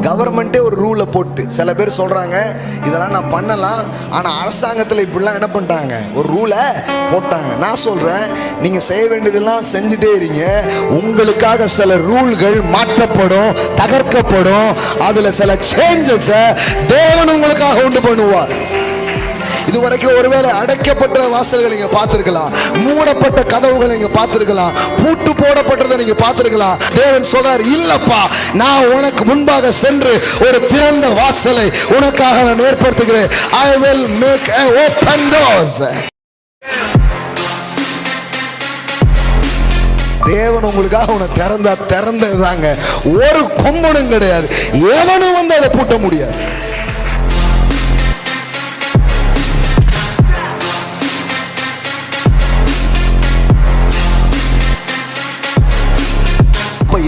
கவர்மெண்ட்டே ஒரு ரூலை போட்டு, சில பேர் சொல்றாங்க இதெல்லாம் நான் பண்ணலாம், ஆனா அரசாங்கத்தில் இப்படிலாம் என்ன பண்ணிட்டாங்க, ஒரு ரூலை போட்டாங்க. நான் சொல்றேன், நீங்க செய்ய வேண்டியதெல்லாம் செஞ்சுட்டே இருங்க. உங்களுக்காக சில ரூல்கள் மாற்றப்படும், தகர்க்கப்படும். அதுல சில சேஞ்சஸ் தேவன் உங்களுக்காக உண்டு பண்ணுவார். இதுவரைக்கும் ஒருவேளை அடைக்கப்பட்ட வாசல்களை நீங்க பார்த்திருக்கலாம், மூடப்பட்ட கதவுகளை நீங்க பார்த்திருக்கலாம், பூட்டு போடப்பட்டதை நீங்க பார்த்திருக்கலாம். தேவன் சொல்றார், இல்லப்பா, நான் உனக்கு முன்பாக சென்று ஒரு திறந்த வாசலை உனக்காக நான் ஏற்படுத்துகிறேன். I will make a open doors. தேவன் உங்களுக்காக உன்னை திறந்ததாங்க. ஒரு கொம்பனும் கிடையாது, எவனும் வந்து அதை பூட்ட முடியாது.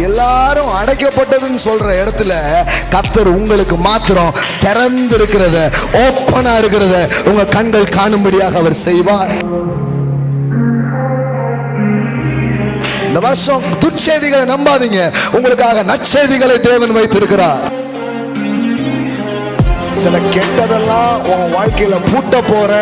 எல்லாரும் அடைக்கப்பட்டதுன்னு சொல்ற இடத்துல கர்த்தர் உங்களுக்கு மாத்திரம் திறந்து இருக்கிறத, ஓப்பனா இருக்கிறத உங்க கண்கள் காணும்படியாக அவர் செய்வார். இந்த வருஷம் துர்ச்செய்திகளை நம்பாதீங்க, உங்களுக்காக நற்செய்திகளை தேவன் வைத்திருக்கிறார். சில கெட்டதெல்லாம் உன் வாழ்க்கையில பூட்ட போற,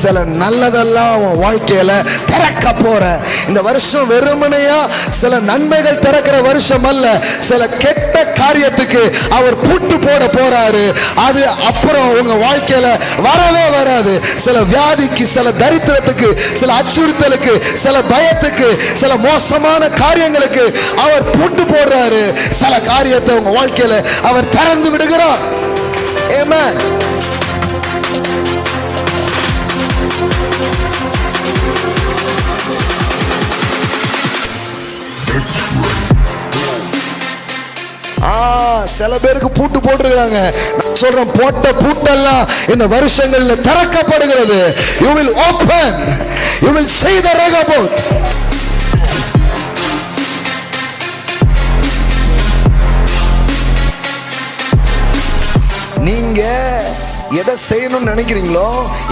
சில நல்லதெல்லாம் உன் வாழ்க்கையில திறக்க போற. இந்த வருஷம் வெறுமனையா சில நன்மைகள் திறக்கிற வருஷம் அல்ல, சில கெட்ட காரியத்துக்கு அவர் பூட்டு போட போறாரு. அது அப்புறம் உங்க வாழ்க்கையில வரவே வராது. சில வியாதிக்கு, சில தரித்திரத்துக்கு, சில அச்சுறுத்தலுக்கு, சில பயத்துக்கு, சில மோசமான காரியங்களுக்கு அவர் பூட்டு போடுறாரு. சில காரியத்தை உங்க வாழ்க்கையில அவர் திறந்து விடுகிறார். Amen. சில பேருக்கு பூட்டு போட்டுருக்காங்க. நான் சொல்றேன், போட்ட பூட்டெல்லாம் இந்த வருஷங்கள்ல திறக்கப்படுகிறது. You will open. You will see the Rehoboth. நீங்க எதை செய்யணும்னு நினைக்கிறீங்களோ,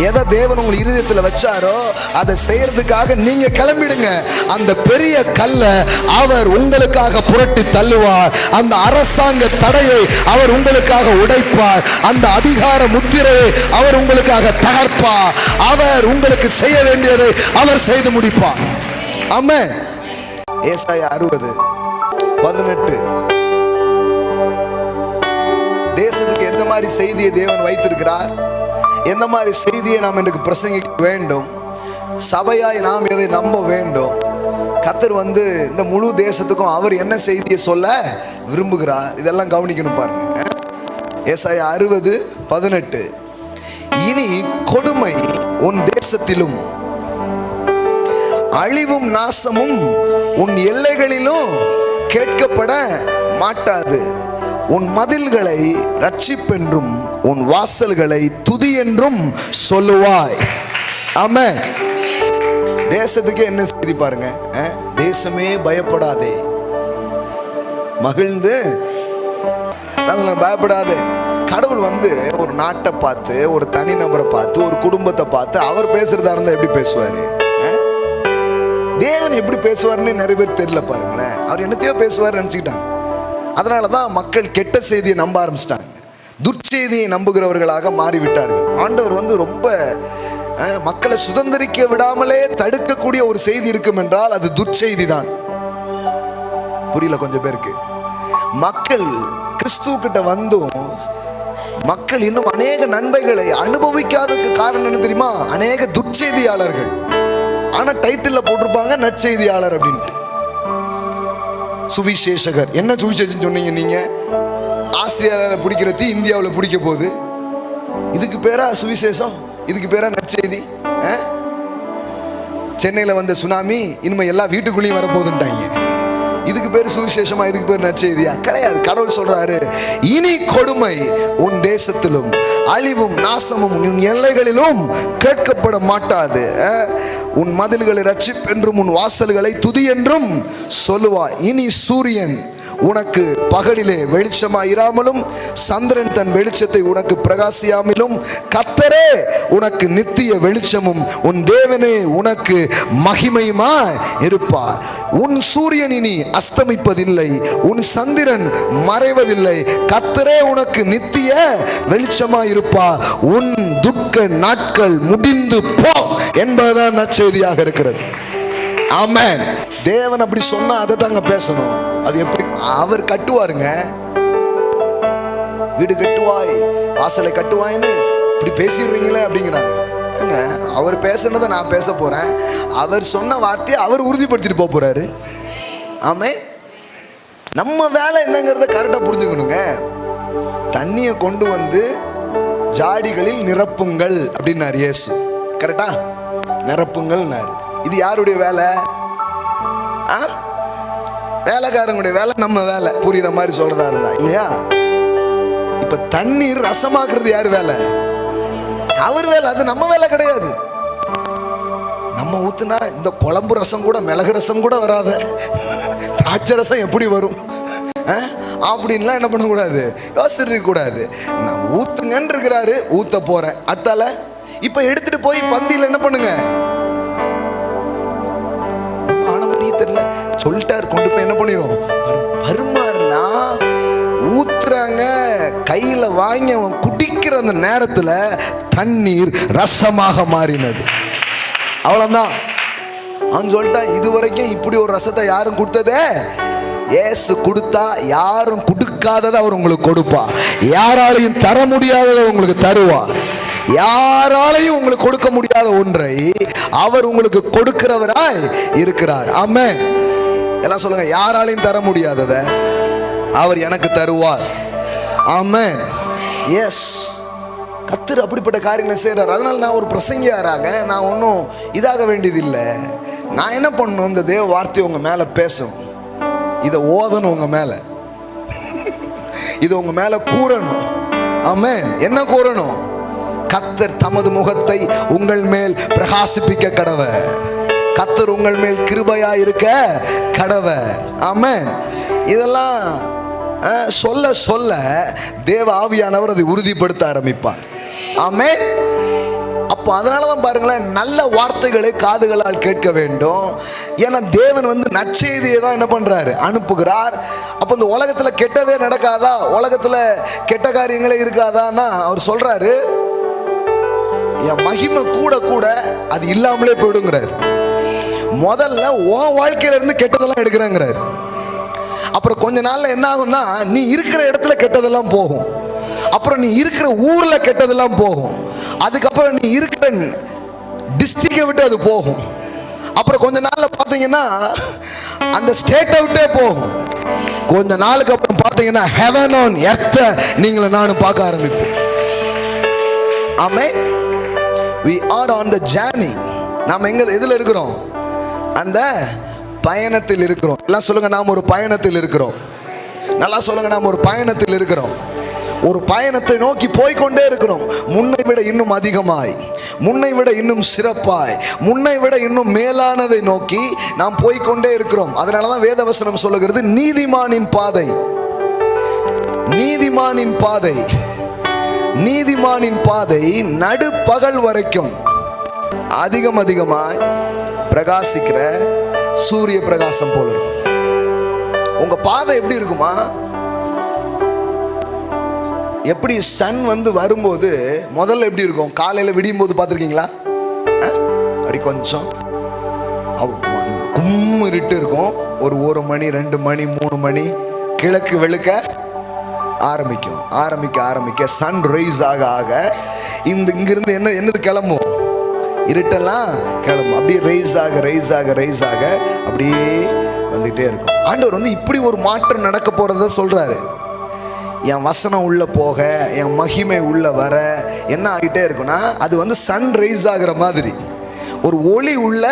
எதை தேவன் உங்கள் இருதயத்தில் வச்சாரோ அதை செய்யறதுக்காக நீங்க கிளம்பிடுங்க. அந்த பெரிய கல்லை அவர் உங்களுக்காக புரட்டி தள்ளுவார். அந்த அரசாங்க தடையை அவர் உங்களுக்காக உடைப்பார். அந்த அதிகார முத்திரையை அவர் உங்களுக்காக தகர்ப்பார். அவர் உங்களுக்கு செய்ய வேண்டியதை அவர் செய்து முடிப்பார். ஆமென். ஏசாயா 60:18. தேசத்துக்கு எந்த மாதிரி செய்தியை தேவன் வைத்திருக்கிறார், எந்த மாதிரி செய்தியை நாம் இன்றைக்கு பிரசங்கிக்க வேண்டும், சபையாய் நாம் எதை நம்ப வேண்டும். கர்த்தர் இந்த முழு தேசத்துக்கும் அவர் என்ன செய்தியை சொல்ல விரும்புகிறார், இதெல்லாம் கவனிக்கணும் பாருங்க. ஏசாயா 60:18. இனி கொடுமை உன் தேசத்திலும் அழிவும் நாசமும் உன் எல்லைகளிலும் கேட்கப்பட மாட்டாது. உன் மதில்களை ரட்சிப்பென்றும் உன் வாசல்களை துதி என்றும் சொல்லுவாய். ஆமென். தேசத்துக்கு என்ன செய்தி பாருங்க. தேசமே பயப்படாதே, மகிழ்ந்து பயப்படாதே. கடவுள் ஒரு நாட்டை பார்த்து, ஒரு தனி நபரை பார்த்து, ஒரு குடும்பத்தை பார்த்து அவர் பேசுறதா இருந்தா எப்படி பேசுவாரு? தேவன் எப்படி பேசுவாருன்னு நிறைய பேர் தெரியல பாருங்களேன். அவர் என்னத்தையோ பேசுவார் நினைச்சுக்கிட்டாங்க. அதனாலதான் மக்கள் கெட்ட செய்தியை நம்ப ஆரம்பிச்சிட்டாங்க, துர்ச்செய்தியை நம்புகிறவர்களாக மாறிவிட்டார்கள். ஆண்டவர் ரொம்ப மக்களை சுதந்திரிக்க விடாமலே தடுக்கக்கூடிய ஒரு செய்தி இருக்கும் என்றால் அது துர்ச்செய்தி தான். புரியல கொஞ்சம் பேருக்கு. மக்கள் கிறிஸ்துவ கிட்ட மக்கள் இன்னும் அநேக நன்மைகளை அனுபவிக்காததுக்கு காரணம் என்ன தெரியுமா? அநேக துர்ச்செய்தியாளர்கள். ஆனா டைட்டில் போட்டிருப்பாங்க நற்செய்தியாளர் அப்படின்ட்டு. சுவிசேஷகர். என்ன சுவிசேஷம் சொன்னீங்க நீங்க? ஆஸ்திரேலியாவில் பிடிக்கிற தீ இந்தியாவில் பிடிக்க போகுது. இதுக்கு பேரா சுவிசேஷம்? இதுக்கு பேரா நற்செய்தி? சென்னையில் வந்த சுனாமி இனிமே எல்லா வீட்டுக்குள்ளேயும் வரப்போகுதுன்ட்டாங்க. இதுக்கு பேர் சுவிசேஷமா? இதுக்கு பேர் நற்செய்தியா? கிடையாது. கடவுள் சொல்றாரு, இனி கொடுமை உன் தேசத்திலும் அழிவும் நாசமும் உன் எல்லைகளிலும் கேட்கப்பட மாட்டாது. உன் மதில்களை ரட்சிப்பென்றும் உன் வாசல்களை துதி என்றும் சொல்லுவாய். இனி சூரியன் உனக்கு பகலிலே வெளிச்சமாயிராமலும் சந்திரன் தன் வெளிச்சத்தை உனக்கு பிரகாசியாமலும் கர்த்தரே உனக்கு நித்திய வெளிச்சமும் உன் தேவனே உனக்கு மகிமையுமாய் இருப்பார். உன் சூரியன் இனி அஸ்தமிப்பதில்லை, உன் சந்திரன் மறைவதில்லை. கர்த்தரே உனக்கு நித்திய வெளிச்சமாய் இருப்பார். உன் துக்க நாட்கள் முடிந்து போ என்பதுதான் நற்செய்தியாக இருக்கிறது. ஆமென். தேவன் அப்படி சொன்னா அதை தாங்க பேசணும். அது எப்படி? அவர் கட்டுவாருங்க. வீடு கட்டுவாய், வாசலை கட்டுவாய்ன்னு இப்படி பேசிடுறீங்களே அப்படிங்கிறாங்க. அவர் பேசுனதை நான் பேச போறேன். அவர் சொன்ன வார்த்தையை அவர் உறுதிப்படுத்திட்டு போறாரு. ஆமென். நம்ம வேலை என்னங்கிறத கரெக்டா புரிஞ்சுக்கணுங்க. தண்ணியை கொண்டு வந்து ஜாடிகளில் நிரப்புங்கள் அப்படின்னாரு இயேசு. கரெக்டா? நிரப்புங்கள். இது யாருடைய வேலை? வேலைக்காரங்களுடைய வேலை, நம்ம வேலை. புரியுற மாதிரி சொல்றதா இருந்தா இல்லையா? இப்ப தண்ணீர் ரசமாக்குறது யாரு வேலை? அவர் வேலை. அது நம்ம வேலை கிடையாது. நம்ம ஊத்துனா இந்த குழம்பு ரசம் கூட, மிளகு ரசம் கூட வராத, திராட்சை ரசம் எப்படி வரும் அப்படின்லாம் என்ன பண்ணக்கூடாது, யோசிச்சிருக்க கூடாது. நான் ஊத்துங்கன்னு இருக்கிறாரு, ஊத்த போறேன். அத்தால இப்ப எடுத்துட்டு போய் பந்தியில் என்ன பண்ணுங்க, தெரியல சொல்லிட்டாரு, கொண்டு போய் என்ன பண்ணிடுவோம், பருமாறுனா ஊத்துறாங்க. கையில வாங்கி அவன் குடிக்கிற அந்த நேரத்துல தண்ணீர் ரசமாக மாறினது. அவ்வளவுதான். அவன் சொல்லிட்டான், இதுவரைக்கும் இப்படி ஒரு ரசத்தை யாரும் கொடுத்ததே, இயேசு கொடுத்தா யாரும் கொடுக்காததை அவர் உங்களுக்கு கொடுப்பா. யாராலையும் தர முடியாததை உங்களுக்கு தருவார். யாராலையும் உங்களுக்கு கொடுக்க முடியாத ஒன்றை அவர் உங்களுக்கு கொடுக்கிறவராய் இருக்கிறார். ஆமென். எல்லாம் சொல்லுங்க, யாராலையும் தர முடியாததை அவர் எனக்கு தருவார். ஆமென். எஸ், கர்த்தர் அப்படிப்பட்ட காரியங்களை செய்கிறார். அதனால நான் ஒரு பிரசங்கியாராக நான் ஒன்றும் இதாக வேண்டியதில்லை. நான் என்ன பண்ணணும், இந்த தேவ வார்த்தை உங்க மேல பேசும், இதை ஓதணும், உங்க மேல இதை உங்க மேல கூறணும். ஆமென். என்ன கூறணும்? கர்த்தர் தமது முகத்தை உங்கள் மேல் பிரகாசிப்பிக்க கடவர். கர்த்தர் உங்கள் மேல் கிருபையா இருக்க கடவர். ஆமென். இதெல்லாம் சொல்ல சொல்ல தேவ ஆவியானவர் அதை உறுதிப்படுத்த ஆரம்பிப்பார். ஆமென். அப்போ அதனாலதான் பாருங்களேன், நல்ல வார்த்தைகளை காதுகளால் கேட்க வேண்டும். ஏன்னா தேவன் வந்து நற்செய்தியை தான் என்ன பண்றாரு, அனுப்புகிறார். அப்போ இந்த உலகத்துல கெட்டதே நடக்காதா, உலகத்துல கெட்ட காரியங்களே இருக்காதான்னா அவர் சொல்றாரு, என் மகிமை கூட கூட அது இல்லாமலே போயிடுங்கிறார். முதல்ல உன் வாழ்க்கையில இருந்து கெட்டதெல்லாம் எடுக்கிறாங்கிறார். அப்புறம் கொஞ்ச நாள்ல என்ன ஆகும்னா, நீ இருக்கிற இடத்துல கெட்டதெல்லாம் போகும். அப்புறம் நீ இருக்கிற ஊர்ல கெட்டதெல்லாம் போகும். அதுக்கப்புறம் நீ இருக்கிற டிஸ்ட்ரிக்டை விட்டு அது போகும். அப்புறம் கொஞ்ச நாள்ல பாத்தீங்கன்னா அந்த ஸ்டேட்டை விட்டே போகும். கொஞ்ச நாளுக்கு அப்புறம் பாத்தீங்கன்னா ஹெவன் ஆன் எர்த் நீங்களை நானும் பார்க்க ஆரம்பிப்போம். ஆமென். We are on the journey. நாம் எங்க எதுல இருக்கிறோம்? அந்த பயணத்தில் இருக்கிறோம். எல்லாம் சொல்லுங்க, நாம் ஒரு பயணத்தில் இருக்கிறோம். நல்லா சொல்லுங்க, நாம் ஒரு பயணத்தில் இருக்கிறோம். ஒரு பயணத்தை நோக்கி போய்கொண்டே இருக்கிறோம். முன்னை விட இன்னும் அதிகமாய், முன்னை விட இன்னும் சிறப்பாய், முன்னை விட இன்னும் மேலானதை நோக்கி நாம் போய்கொண்டே இருக்கிறோம். அதனாலதான் வேதவசனம் சொல்லுகிறது, நீதிமானின் பாதை, நீதிமானின் பாதை, நீதிமானின் பாதை நடுப்பகல் வரைக்கும் அதிகம் அதிகமாய் பிரகாசிக்கிற சூரிய பிரகாசம் போல இருக்கும். உங்க பாதை எப்படி இருக்குமா? எப்படி சன் வந்து வரும்போது முதல்ல எப்படி இருக்கும்? காலையில விடியும் போது பார்த்துருக்கீங்களா? அப்படி கொஞ்சம் கும்மிருட்டு இருக்கும். ஒரு 1 மணி 2 மணி 3 மணி கிழக்கு வெளுக்க ஆரம்பிக்கும். ஆரம்பிக்க ஆரம்பிக்க சன் ரைஸ் ஆக ஆக இங்கிருந்து என்னது கிளம்பும்? இருட்டெல்லாம் கிளம்பும். அப்படியே ரைஸ் ஆக ரைஸ் ஆக ரைஸ் ஆக அப்படியே வந்துகிட்டே இருக்கும். ஆண்டவர் வந்து இப்படி ஒரு மாற்றம் நடக்க போறத சொல்றாரு. என் வசனம் உள்ள போக, என் மகிமை உள்ள வர என்ன ஆகிட்டே இருக்குன்னா, அது வந்து சன் ரைஸ் ஆகிற மாதிரி ஒரு ஒளி உள்ள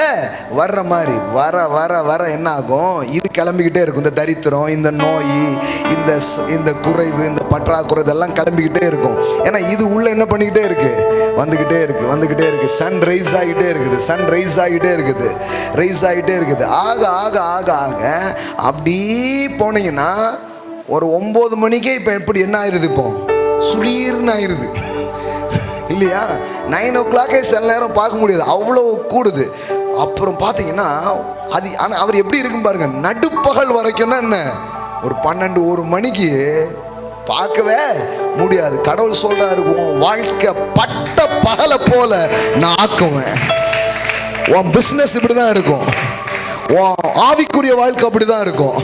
வர்ற மாதிரி வர வர வர என்ன ஆகும், இது கிளம்பிக்கிட்டே இருக்கும். இந்த தரித்திரம், இந்த நோய், இந்த குறைவு, இந்த பற்றாக்குறை இதெல்லாம் கிளம்பிக்கிட்டே இருக்கும். ஏன்னா இது உள்ள என்ன பண்ணிக்கிட்டே இருக்கு, வந்துக்கிட்டே இருக்கு. சன் ரைஸ் ஆகிட்டே இருக்குது, ரைஸ் ஆகிட்டே இருக்குது. ஆக ஆக ஆக ஆக அப்படி போனீங்கன்னா ஒரு 9 மணிக்கே இப்போ எப்படி என்ன ஆயிடுது, இப்போ சுளீர்னு ஆயிடுது இல்லையா? 9 o'clock சில நேரம் பார்க்க முடியாது, அவ்வளோ கூடுது. அப்புறம் பார்த்தீங்கன்னா அது ஆனால் அவர் எப்படி இருக்குன்னு பாருங்க, நடுப்பகல் வரைக்கும்னா என்ன, ஒரு 12-1 மணிக்கு பார்க்கவே முடியாது. கடவுள் சொல்றாரு, உன் வாழ்க்கை பட்ட பகலை போல நான் ஆக்குவேன். உன் பிஸ்னஸ் இப்படிதான் இருக்கும், உன் ஆவிக்குரிய வாழ்க்கை அப்படிதான் இருக்கும்.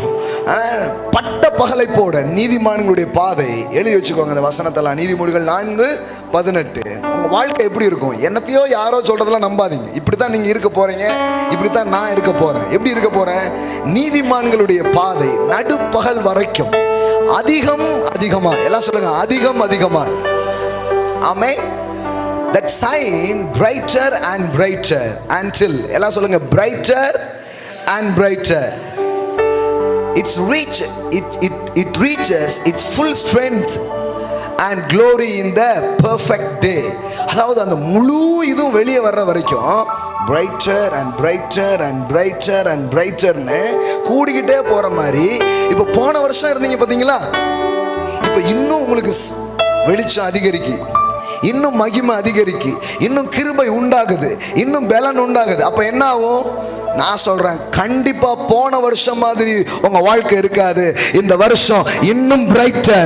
பட்ட பகலை போட நீதிமான்களுடைய பாதை. எழுதி வச்சுக்கோங்க அந்த வசனத்தெல்லாம், நீதிமொழிகள் 4:18. உங்க வாழ்க்கை எப்படி இருக்கும், என்னத்தையோ யாரோ சொல்றதெல்லாம் நம்பாதீங்க. இப்படித்தான் நீங்க இருக்க போறீங்க, இப்படித்தான் நான் இருக்க போறேன். எப்படி இருக்க போறேன், நீதிமான்களுடைய பாதை நடுப்பகல் வரைக்கும் அதிகமா. எல்லாம் சொல்லுங்க, அதிகமா. ஆமென். That shine brighter and brighter until, எல்லாம் சொல்லுங்க, brighter and brighter. It reaches its full strength and glory in the perfect day. அதாவது அந்த முழு இதுவும் வெளியே வர்ற வரைக்கும் brighter and brighter and brighter and brighterன்னு கூடிக்கிட்டே போற மாதிரி. இப்போ போன வருஷம் இருந்தீங்க பார்த்தீங்களா, இப்போ இன்னும் உங்களுக்கு வெளிச்சம் அதிகரிக்கு, இன்னும் மகிமை அதிகரிக்கு, இன்னும் கிருபை உண்டாகுது, இன்னும் பலன் உண்டாகுது. அப்ப என்ன ஆகும், நான் சொல்றேன், கண்டிப்பா போன வருஷம் மாதிரி உங்க வாழ்க்கை இருக்காது. இந்த வருஷம் இன்னும் brighter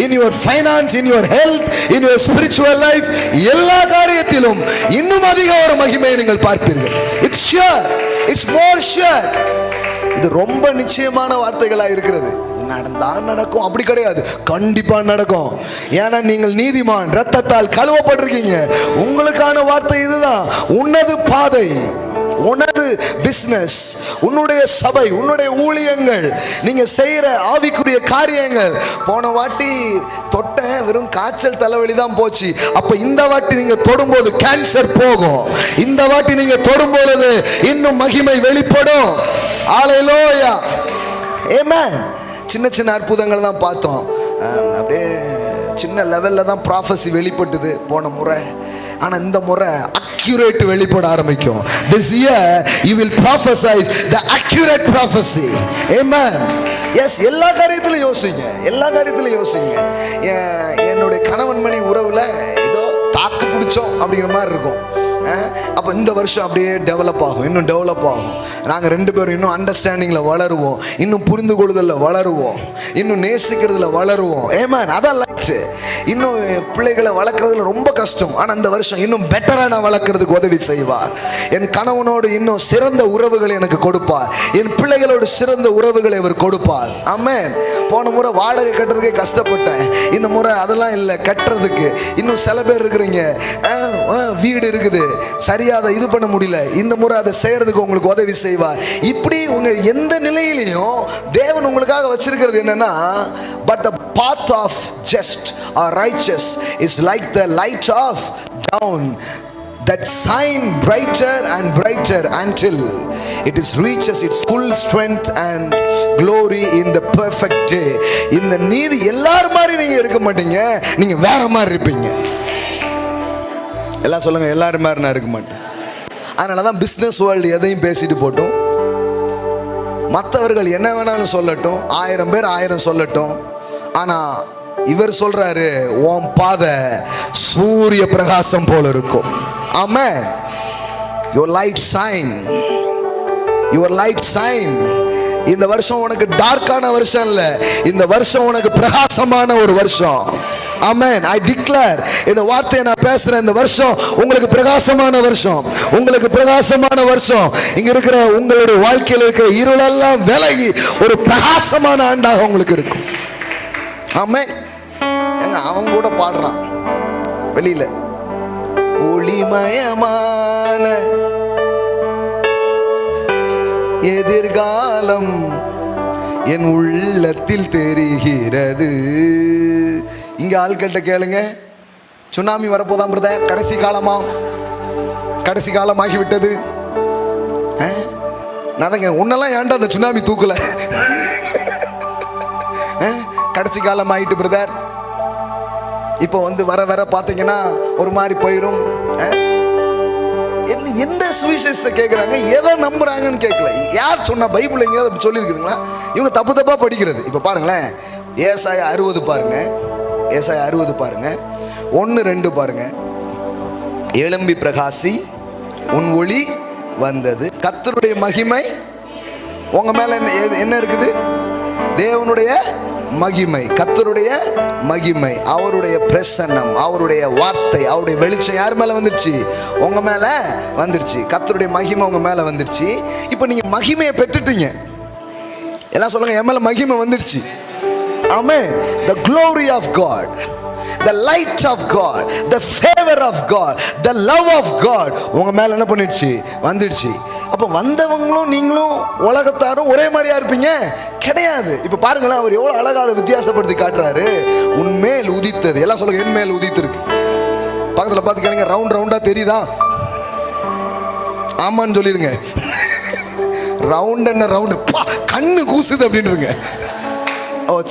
in your finance, in your health, in your spiritual life, எல்லா காரியத்திலும் இன்னும் அதிக ஒரு மகிமையை நீங்கள் பார்ப்பீர்கள். It's more sure. இது ரொம்ப நிச்சயமான வார்த்தைகளா இருக்கிறது. நடந்தா நடக்கும் அப்படி கிடையாது, கண்டிப்பா நடக்கும். ஏன்னா நீங்கள் நீதிமான், ரத்தத்தால் கழுவப்பட்டிருக்கீங்க. உங்களுக்கான வார்த்தை இதுதான். உன்னது பாதை, உனது பிசினஸ், உன்னுடைய சபை, உன்னுடைய ஊழியங்கள், நீங்க செய்யற ஆவிக்குரிய காரியங்கள். போன வாட்டி தொட்ட வெறும் காய்ச்சல் தலைவலி தான் போச்சு. அப்ப இந்த வாட்டி நீங்க தொடும்போது கேன்சர் போகும். இந்த வாட்டி நீங்க தொடும்போது இன்னும் மகிமை வெளிப்படும். ஹல்லேலூயா, ஆமென். சின்ன அற்புதங்கள் தான் பார்த்தோம். அப்படியே சின்ன லெவலில் தான் ப்ராஃபஸி வெளிப்பட்டது போன முறை. ஆனால் இந்த முறை அக்யூரேட் வெளிப்பட ஆரம்பிக்கும். This year you will prophesy the accurate prophecy. Amen. Yes, எல்லா காரியத்திலும் யோசிங்க. என்னுடைய கணவன் மணி உறவில் ஏதோ தாக்கு பிடிச்சோம் அப்படிங்கிற மாதிரி இருக்கும். அப்போ இந்த வருஷம் அப்படியே டெவலப் ஆகும். நாங்கள் 2 பேரும் இன்னும் அண்டர்ஸ்டாண்டிங்கில் வளருவோம், இன்னும் புரிந்து கொள்ளுதலில் வளருவோம், இன்னும் நேசிக்கிறதுல வளருவோம். ஏமேன். அதான் லைஃப். இன்னும் பிள்ளைகளை வளர்க்குறதுல ரொம்ப கஷ்டம், ஆனால் இந்த வருஷம் இன்னும் பெட்டராக நான் வளர்க்குறதுக்கு உதவி செய்வார். என் கணவனோடு இன்னும் சிறந்த உறவுகளை எனக்கு கொடுப்பார். என் பிள்ளைகளோடு சிறந்த உறவுகளை அவர் கொடுப்பார். ஆமென். போன முறை வாடகை கட்டுறதுக்கே கஷ்டப்பட்டேன், இந்த முறை அதெல்லாம் இல்லை, கட்டுறதுக்கு இன்னும் சில பேர் இருக்கிறீங்க, வீடு இருக்குது சரியாக இது பண்ண முடியல, இந்த முறை அதை செய்யறதுக்கு உங்களுக்கு உதவி செய்வார். இப்படி உங்க எந்த நிலையிலையும் தேவன் உங்களுக்காக வச்சிருக்கிறது என்னன்னா, but the path of just or righteous is like the light of dawn that shine brighter and brighter until it reaches its full strength and glory in the perfect day. இந்த நீதி எல்லாரும் மாதிரி நீங்க இருக்க மாட்டீங்க, நீங்க வேற மாதிரி இருப்பீங்க. எல்லாம் சொல்லுங்க, எல்லாரும் மாதிரி நான் இருக்க மாட்டேன். அதனால தான் பிஸ்னஸ் வேர்ல்டு எதையும் பேசிட்டு போட்டும், மற்றவர்கள் என்ன வேணாலும் சொல்லட்டும், 1000 பேர் 1000 சொல்லட்டும், ஆனால் இவர் சொல்றாரு, உன் பாதை சூரிய பிரகாசம் போல இருக்கும். ஆமென். Your light shine. இந்த வருஷம் உனக்கு டார்க்கான வருஷம் இல்ல, இந்த வருஷம் உனக்கு பிரகாசமான ஒரு வருஷம். ஆமென். I declare, இந்த வார்த்தையை நான் பேசுறேன், இந்த வருஷம் உங்களுக்கு பிரகாசமான வருஷம், உங்களுக்கு பிரகாசமான வருஷம். இங்க இருக்கிற உங்களுடைய வாழ்க்கையில் இருக்கிற இருளெல்லாம் விலகி ஒரு பிரகாசமான ஆண்டாக உங்களுக்கு இருக்கும். ஆமென். அவன் கூட பாடுறான் வெளியில, ஒளிமயமான எதிர்காலம் என் உள்ளத்தில் தெரிகிறது. இங்க ஆட்கள்கிட்ட கேளுங்க, சுனாமி வரப்போதான் பிரதர், கடைசி காலமாகிவிட்டது. நான் உன்னெல்லாம் ஏன்டா அந்த சுனாமி தூக்கல? கடைசி காலம் ஆயிட்டு பிரதர். இப்போ வர வர பார்த்தீங்கன்னா ஒரு மாதிரி போயிடும். எந்த சுவிசேஷத்தை கேட்குறாங்க, எதை நம்புறாங்கன்னு கேட்கல. யார் சொன்னா? பைபிள் எங்கேயாவது அப்படி சொல்லியிருக்குதுங்களா? இவங்க தப்பா படிக்கிறது. இப்போ பாருங்களேன், ஏசாயா 60 பாருங்க, ஏசாயா 60 பாருங்க, 1-2 பாருங்க. எழும்பி பிரகாசி, உன் ஒளி வந்தது, கர்த்தருடைய மகிமை உங்க மேல என்ன இருக்குது? தேவனுடைய மகிமை, கர்த்தருடைய மகிமை, அவருடைய பிரசன்னம், அவருடைய வார்த்தை, அவருடைய வெளிச்சம் யார் மேல வந்துருச்சு? உங்க மேல வந்துருச்சு. கர்த்தருடைய மகிமை உங்க மேல வந்துருச்சு. இப்போ நீங்க மகிமையை பெற்றுட்டீங்க. எல்லாம் சொல்லுங்க, என் மேல மகிமை வந்துருச்சு. ஆமென். The glory of God, the light of God, the favor of God, the love of God உங்க மேல என்ன பண்ணிடுச்சு? வந்துடுச்சு. அப்போ வந்தவங்களும் நீங்களும் உலகத்தாரும் ஒரே மாதிரியா இருப்பீங்க? கிடையாது. இப்ப பாருங்களேன், அவர் எவ்வளவு அழகாக வித்தியாசப்படுத்தி காட்டுறாரு. உன்மேல் உதித்தது, எல்லாம் சொல்லுங்க, என் மேல் உதித்திருக்கு. பக்கத்துல பார்த்து கேளுங்க, ரவுண்டா தெரியுதா? ஆமான்னு சொல்லிருங்க. ரவுண்டு கண்ணு கூசுது அப்படின்னுங்க.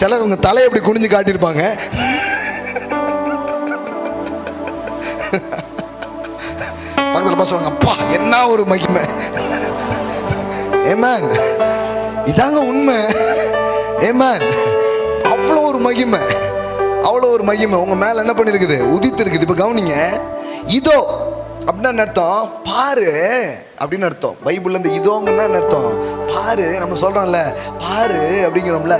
சிலர் உங்க தலையை எப்படி குனிஞ்சு காட்டியிருப்பாங்க. பக்கத்துல சொல்லுங்க, அப்பா என்ன ஒரு மகிமை. ஆமென். இதாங்க உண்மை. ஆமென். அவ்வளோ ஒரு மகிமை, அவ்வளோ ஒரு மகிமை உங்க மேல என்ன பண்ணிருக்குது? உதித்து இருக்குது. இப்ப கவனிங்க, இதோ அப்படின்னு அர்த்தம், பாரு அப்படின்னு அர்த்தம். பைபிள்ல இருந்து இதோங்கன்னா அர்த்தம் பாரு. நம்ம சொல்றோம்ல பாரு அப்படிங்கிறோம்ல,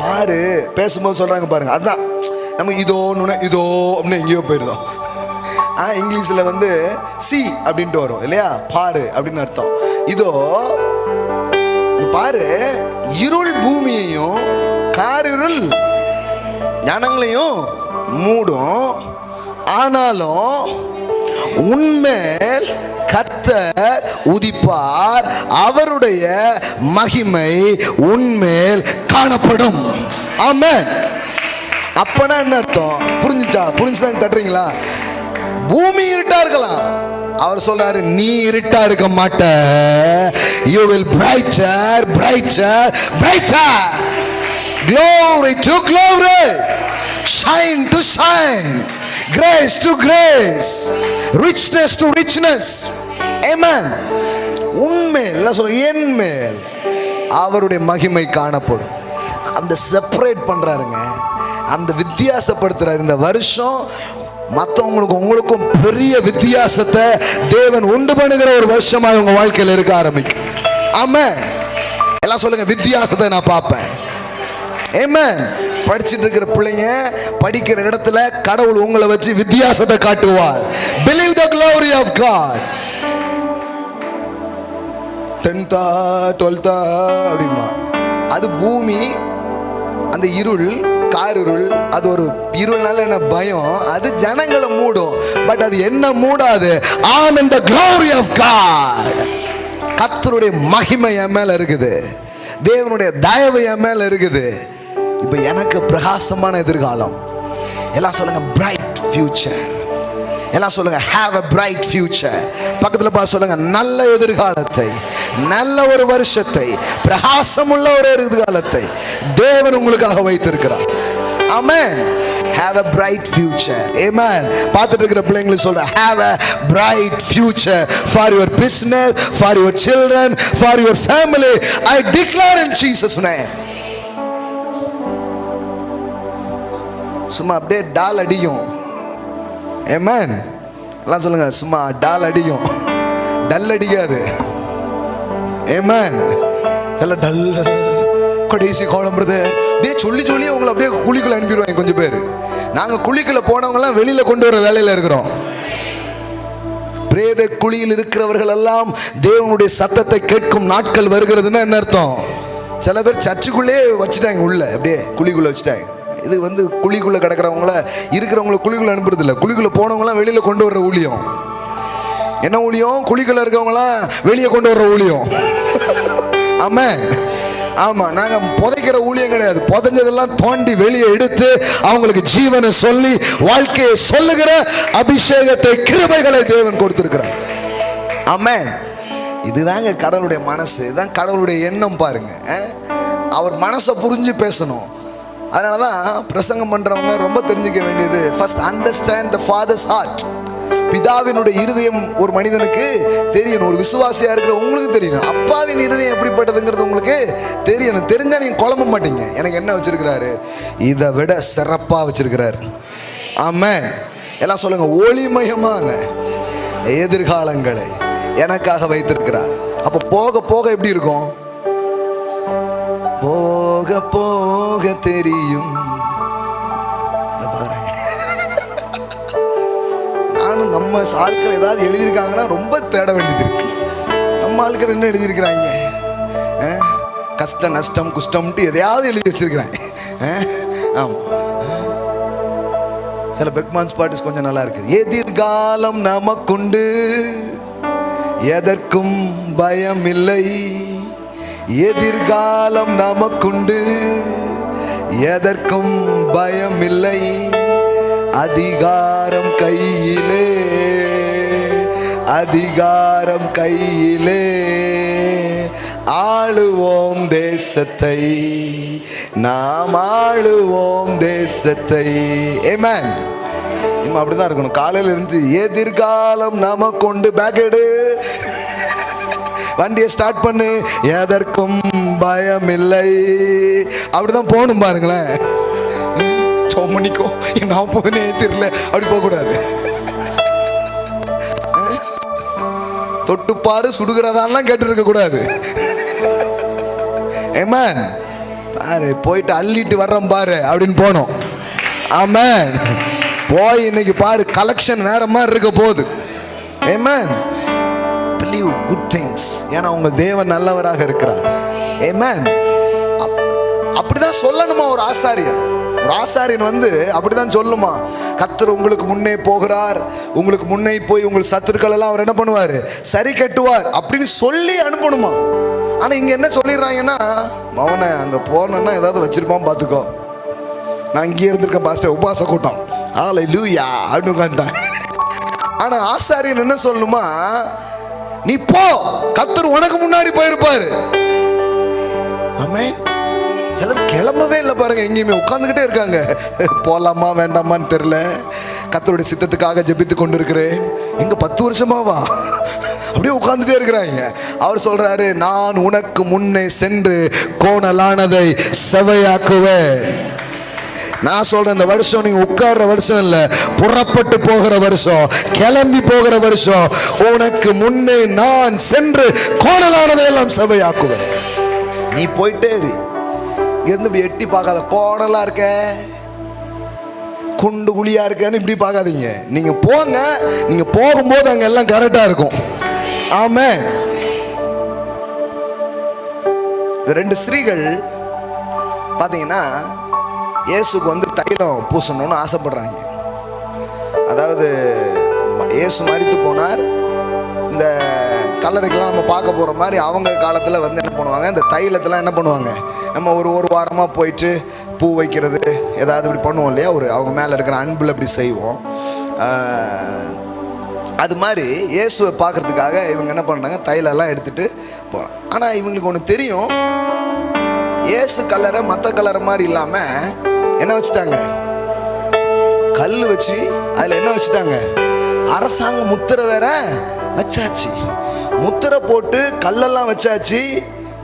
பாரு பேசும்போது சொல்றாங்க பாருங்க, அதுதான் நம்ம இதோன்னு இதோ அப்படின்னு எங்கேயோ போயிருந்தோம். இங்கிலீஷ்ல சி அப்படின்ட்டு வரும் இல்லையா? பாரு அப்படின்னு அர்த்தம். இதோ பாரு, இருள் பூமியையும் காரிருள் ஞானங்களையும் மூடும், ஆனாலும் உன்மேல் கர்த்தர் உதிப்பார், அவருடைய மகிமை உன்மேல் காணப்படும். ஆமென். அப்பனா என்ன அர்த்தம்? புரிஞ்சுதான் தட்டுறீங்களா? பூமி இருட்டா இருக்கலாம், அவர் சொல்றாரு நீ இருட்டா இருக்க மாட்ட. You will brighter, glory to glory, shine to shine, grace to grace, richness to richness. Amen. உன்மேல் என் மேல் அவருடைய மகிமை காணப்படும். அந்த செப்பரேட் பண்றாருங்க, அந்த வித்தியாசப்படுத்துறாரு. இந்த வருஷம் மற்றவங்களுக்கு உங்களுக்கும் பெரிய வித்தியாசத்தை தேவன் உண்டு பண்ணுகிற ஒரு வருஷமா உங்க வாழ்க்கையில் இருக்க ஆரம்பிக்கும். ஆமென். எல்லாம் சொல்லுங்க, வித்தியாசத்தை நான் பார்ப்பேன். ஆமென். படிச்சுட்டு இருக்கிற பிள்ளைங்க படிக்கிற இடத்துல கடவுள் உங்களை வச்சு வித்தியாசத்தை காட்டுவார். Believe the glory of God. 10th 12th அப்படிமா அது பூமி, அந்த இருள் காரிருள், அது ஒரு இருள்னால என்ன பயம், அது ஜனங்களை மூடும். பட் அது என்ன மூடாது? I'm in the glory of God. கர்த்தருடைய மகிமை என் மேல இருக்குது, தேவனுடைய தயவு என் மேல இருக்குது. இப்ப எனக்கு பிரகாசமான எதிர்காலம். எல்லாம் சொல்லுங்க bright future. எல்லாம் சொல்லுங்க have a bright future. பக்கத்துல பார்த்து சொல்லுங்க நல்ல எதிர்காலத்தை, நல்ல ஒரு வருஷத்தை, பிரகாசமுள்ள ஒரு எதிர்காலத்தை தேவன் உங்களுக்காக வைத்திருக்கிறார். ஆமென். have a bright future. Amen. பார்த்துட்டு இருக்கிற பிள்ளைங்களுக்கு சொல்றேன், have a bright future for your business, for your children, for your family. I declare in Jesus name. சும்மா அப்படியே டால் அடிக்கும். ஆமென். எல்லாம் சொல்லுங்க, சும்மா டால் அடிக்கும், டல் அடிக்காது. ஆமென். சில டல் கடைசி காலம் பிரதர் அப்படியே சொல்லி உங்களை அப்படியே குழிக்குள்ள அனுப்பிடுவாங்க. கொஞ்சம் பேர் நாங்க குழிக்குள்ள போனவங்கலாம் வெளியில கொண்டு வர வேலையில இருக்கிறோம். பிரேத குழியில் இருக்கிறவர்கள் எல்லாம் தேவனுடைய சத்தத்தை கேட்கும் நாட்கள் வருகிறதுன்னா என்ன அர்த்தம்? சில பேர் சர்ச்சுக்குள்ளே வச்சுட்டாங்க, உள்ள அப்படியே குழிக்குள்ள வச்சுட்டாங்க. இது குழிக்குள்ள கிடக்கிறவங்கள இருக்கிறவங்கள குழிக்குள்ள அனுப்புறது இல்லை, குழிக்குள்ள போனவங்களாம் வெளியில கொண்டு வர்ற ஊழியம். என்ன ஊழியம்? குழிக்குள்ள இருக்கவங்களாம் வெளியே கொண்டு வர்ற ஊழியம். ஆமென். ஆமா, நாங்க புதைக்கிற ஊழியம் கிடையாது. புதைஞ்சதெல்லாம் தோண்டி வெளியே எடுத்து அவங்களுக்கு ஜீவனை சொல்லி வாழ்க்கையை சொல்லுகிற அபிஷேகத்தை, கிருபைகளை தேவன் கொடுத்திருக்கிறார். ஆமென். இதுதாங்க கடவுளுடைய மனசு, இதுதான் கடவுளுடைய எண்ணம். பாருங்க, அவர் மனசை புரிஞ்சு பேசணும். அதனாலதான் பிரசங்கம் பண்றவங்க ரொம்ப தெரிஞ்சுக்க வேண்டியது, first understand the father's heart. பிதாவினுடைய இருதயம் ஒரு மனிதனுக்கு தெரியணும். ஒரு விசுவாசியா இருக்கிற உங்களுக்கு தெரியணும் அப்பாவின் இருதயம் எப்படிப்பட்டதுங்கிறது உங்களுக்கு தெரியணும். தெரிஞ்சா நீங்க குழம்ப மாட்டீங்க. எனக்கு என்ன வச்சிருக்கிறாரு, இதை விட சிறப்பா வச்சிருக்கிறாரு. ஆமென். எல்லாம் சொல்லுங்க, ஒளிமயமான எதிர்காலங்களை எனக்காக வைத்திருக்கிறார். அப்ப போக போக எப்படி இருக்கும்? போக போக தெரியும். நானும் நம்ம ஆட்கள் ஏதாவது எழுதியிருக்காங்கன்னா ரொம்ப தேட வேண்டியது இருக்கு. நம்ம ஆட்கள் என்ன எழுதியிருக்கிறாங்க? கஷ்டம் நஷ்டம் குஷ்டம்ட்டு எதையாவது எழுதி வச்சிருக்கிறாங்க. ஆமா, சில பெக்மான்ஸ் பாட்டிஸ் கொஞ்சம் நல்லா இருக்குது. எதிர்காலம் நமக்குண்டு, எதற்கும் பயம் இல்லை. எதிர்காலம் நமக்குண்டு, எதற்கும் பயம் இல்லை. அதிகாரம் கையிலே, அதிகாரம் கையிலே, ஆளுவோம் தேசத்தை, நாம் ஆளுவோம் தேசத்தை. ஆமென். இனிமே அப்படிதான் இருக்கணும். காலையில இருந்து எதிர்காலம் நமக்கு கொண்டு, பேக் எடு, வண்டியை ஸ்டார்ட் பண்ணு, எதற்கும் பயம் இல்லை. அப்படிதான் போகணும். பாருங்களேன், சோமனிக்கோ என்ன போதுனே தெரியல, அப்படி போக கூடாது. தொட்டுப்பாரு சுடுகிறதான்லாம் கேட்டு இருக்க கூடாது. ஆமென். பாரு, போயிட்டு அள்ளிட்டு வர்றோம் பாரு அப்படின்னு போனோம். ஆமென். போய் இன்னைக்கு பாரு, கலெக்ஷன் வேற மாதிரி இருக்க போகுது. ஆமென். believe good things. ஏன்னா உங்க தேவன் நல்லவராக இருக்கிறார். ஆமென். அப்படிதான் சொல்லணுமா ஒரு ஆசாரியன்? ஒரு ஆசாரியன் வந்து அப்படிதான் சொல்லுமா, கர்த்தர் உங்களுக்கு முன்னே போகிறார், உங்களுக்கு முன்னே போய் உங்கள் சத்துருக்கள் எல்லாம் அவர் என்ன பண்ணுவார், சரி கட்டுவார் அப்படின்னு சொல்லி அனுப்பணுமா. ஆனா இங்க என்ன சொல்லிடுறாங்கன்னா, மவனை அங்க போனா ஏதாவது வச்சிருப்பான் பாத்துக்கோ, நான் இங்கே இருந்திருக்கேன் பாஸ்டர், உபாச கூட்டம் ஹல்லேலூயா அப்படின்னு உட்காந்துட்டான். ஆனா ஆசாரியன் என்ன சொல்லணுமா, நீ போ, கர்த்தர் உனக்கு முன்னாடி போயிருப்பாரு. ஆமென். சிலர் கிளம்பவே இல்லை பாருங்க, எங்கேயுமே உட்கார்ந்துக்கிட்டே இருக்காங்க. போலாமா வேண்டாமான்னு தெரியல, கர்த்தருடைய சித்தத்துக்காக ஜெபித்து கொண்டு இருக்கிறேன். எங்க 10 வருஷமாவா அப்படியே உட்கார்ந்துட்டே இருக்கிறாங்க. அவர் சொல்றாரு, நான் உனக்கு முன்னே சென்று கோணலானதை செவையாக்குவேன். நான் சொல்றேன், இந்த வருஷம் நீங்க உட்கார்ற வருஷம் இல்ல, புறப்பட்டு போகிற வருஷம், கிளம்பி போகிற வருஷம். உனக்கு முன்னே நான் சென்று கோணலானதை எல்லாம் செவையாக்குவேன். நீ போயிட்டே இரு, இருந்து இப்படி எட்டி பார்க்காத, கோணலா இருக்க, குண்டு குழியா இருக்கன்னு இப்படி பார்க்காதீங்க. நீங்க போங்க, நீங்க போகும்போது அங்க எல்லாம் கரெக்டா இருக்கும். ஆமென். ரெண்டு ஸ்திரீகள் பாத்தீங்கன்னா இயேசுக்கு வந்து தைலம் பூசணும்னு ஆசைப்படுறாங்க. அதாவது இயேசு மரித்து போனார், இந்த கல்லறைக்கெல்லாம் நம்ம பார்க்க போகிற மாதிரி அவங்க காலத்தில் வந்து என்ன பண்ணுவாங்க, இந்த தைலத்தெல்லாம் என்ன பண்ணுவாங்க, நம்ம ஒரு வாரமாக போயிட்டு பூ வைக்கிறது ஏதாவது இப்படி பண்ணுவோம் இல்லையா, அவங்க மேலே இருக்கிற அன்பில் இப்படி செய்வோம். அது மாதிரி இயேசுவை பார்க்குறதுக்காக இவங்க என்ன பண்ணுறாங்க, தைலெல்லாம் எடுத்துகிட்டு போகிறாங்க. ஆனால் இவங்களுக்கு ஒன்று தெரியும், இயேசு கல்லறை மற்ற கல்லறை மாதிரி இல்லாமல் என்ன வச்சுட்டாங்க, கல் வச்சு அதில் என்ன வச்சுட்டாங்க, அரசாங்க முத்திரை வேற வச்சாச்சு. முத்திரை போட்டு கல்லெல்லாம் வச்சாச்சு.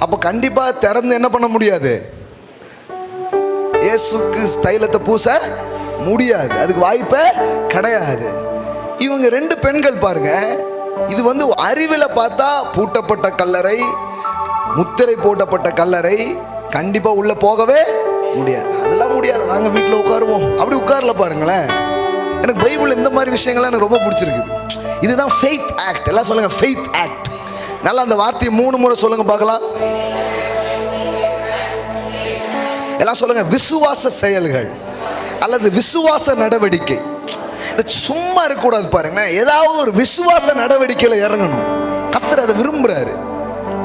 அப்போ கண்டிப்பாக திறந்து என்ன பண்ண முடியாது, இயேசுக்கு தைலத்தை பூச முடியாது, அதுக்கு வாய்ப்பே கிடையாது. இவங்க ரெண்டு பெண்கள் பாருங்க, இது வந்து அறிவில் பார்த்தா பூட்டப்பட்ட கல்லறை, முத்திரை போட்டப்பட்ட கல்லறை, கண்டிப்பா உள்ள போகவே முடியாது. அதெல்லாம் முடியாது, நாங்கள் வீட்டில் உட்காருவோம். அப்படி உட்காரல பாருங்களேன். எனக்கு பைபிள் இந்த மாதிரி விஷயங்கள்லாம் எனக்கு ரொம்ப பிடிச்சிருக்குது. இதுதான் ஃபெய்த் ஆக்ட். எல்லாம் சொல்லுங்க, ஃபெய்த் ஆக்ட். நல்லா அந்த வார்த்தையை 3 முறை சொல்லுங்க பார்க்கலாம். எல்லாம் சொல்லுங்க, விசுவாச செயல்கள் அல்லது விசுவாச நடவடிக்கை. சும்மா இருக்கக்கூடாது பாருங்க, ஏதாவது ஒரு விசுவாச நடவடிக்கையில இறங்கணும். கர்த்தர் அதை விரும்புறாரு.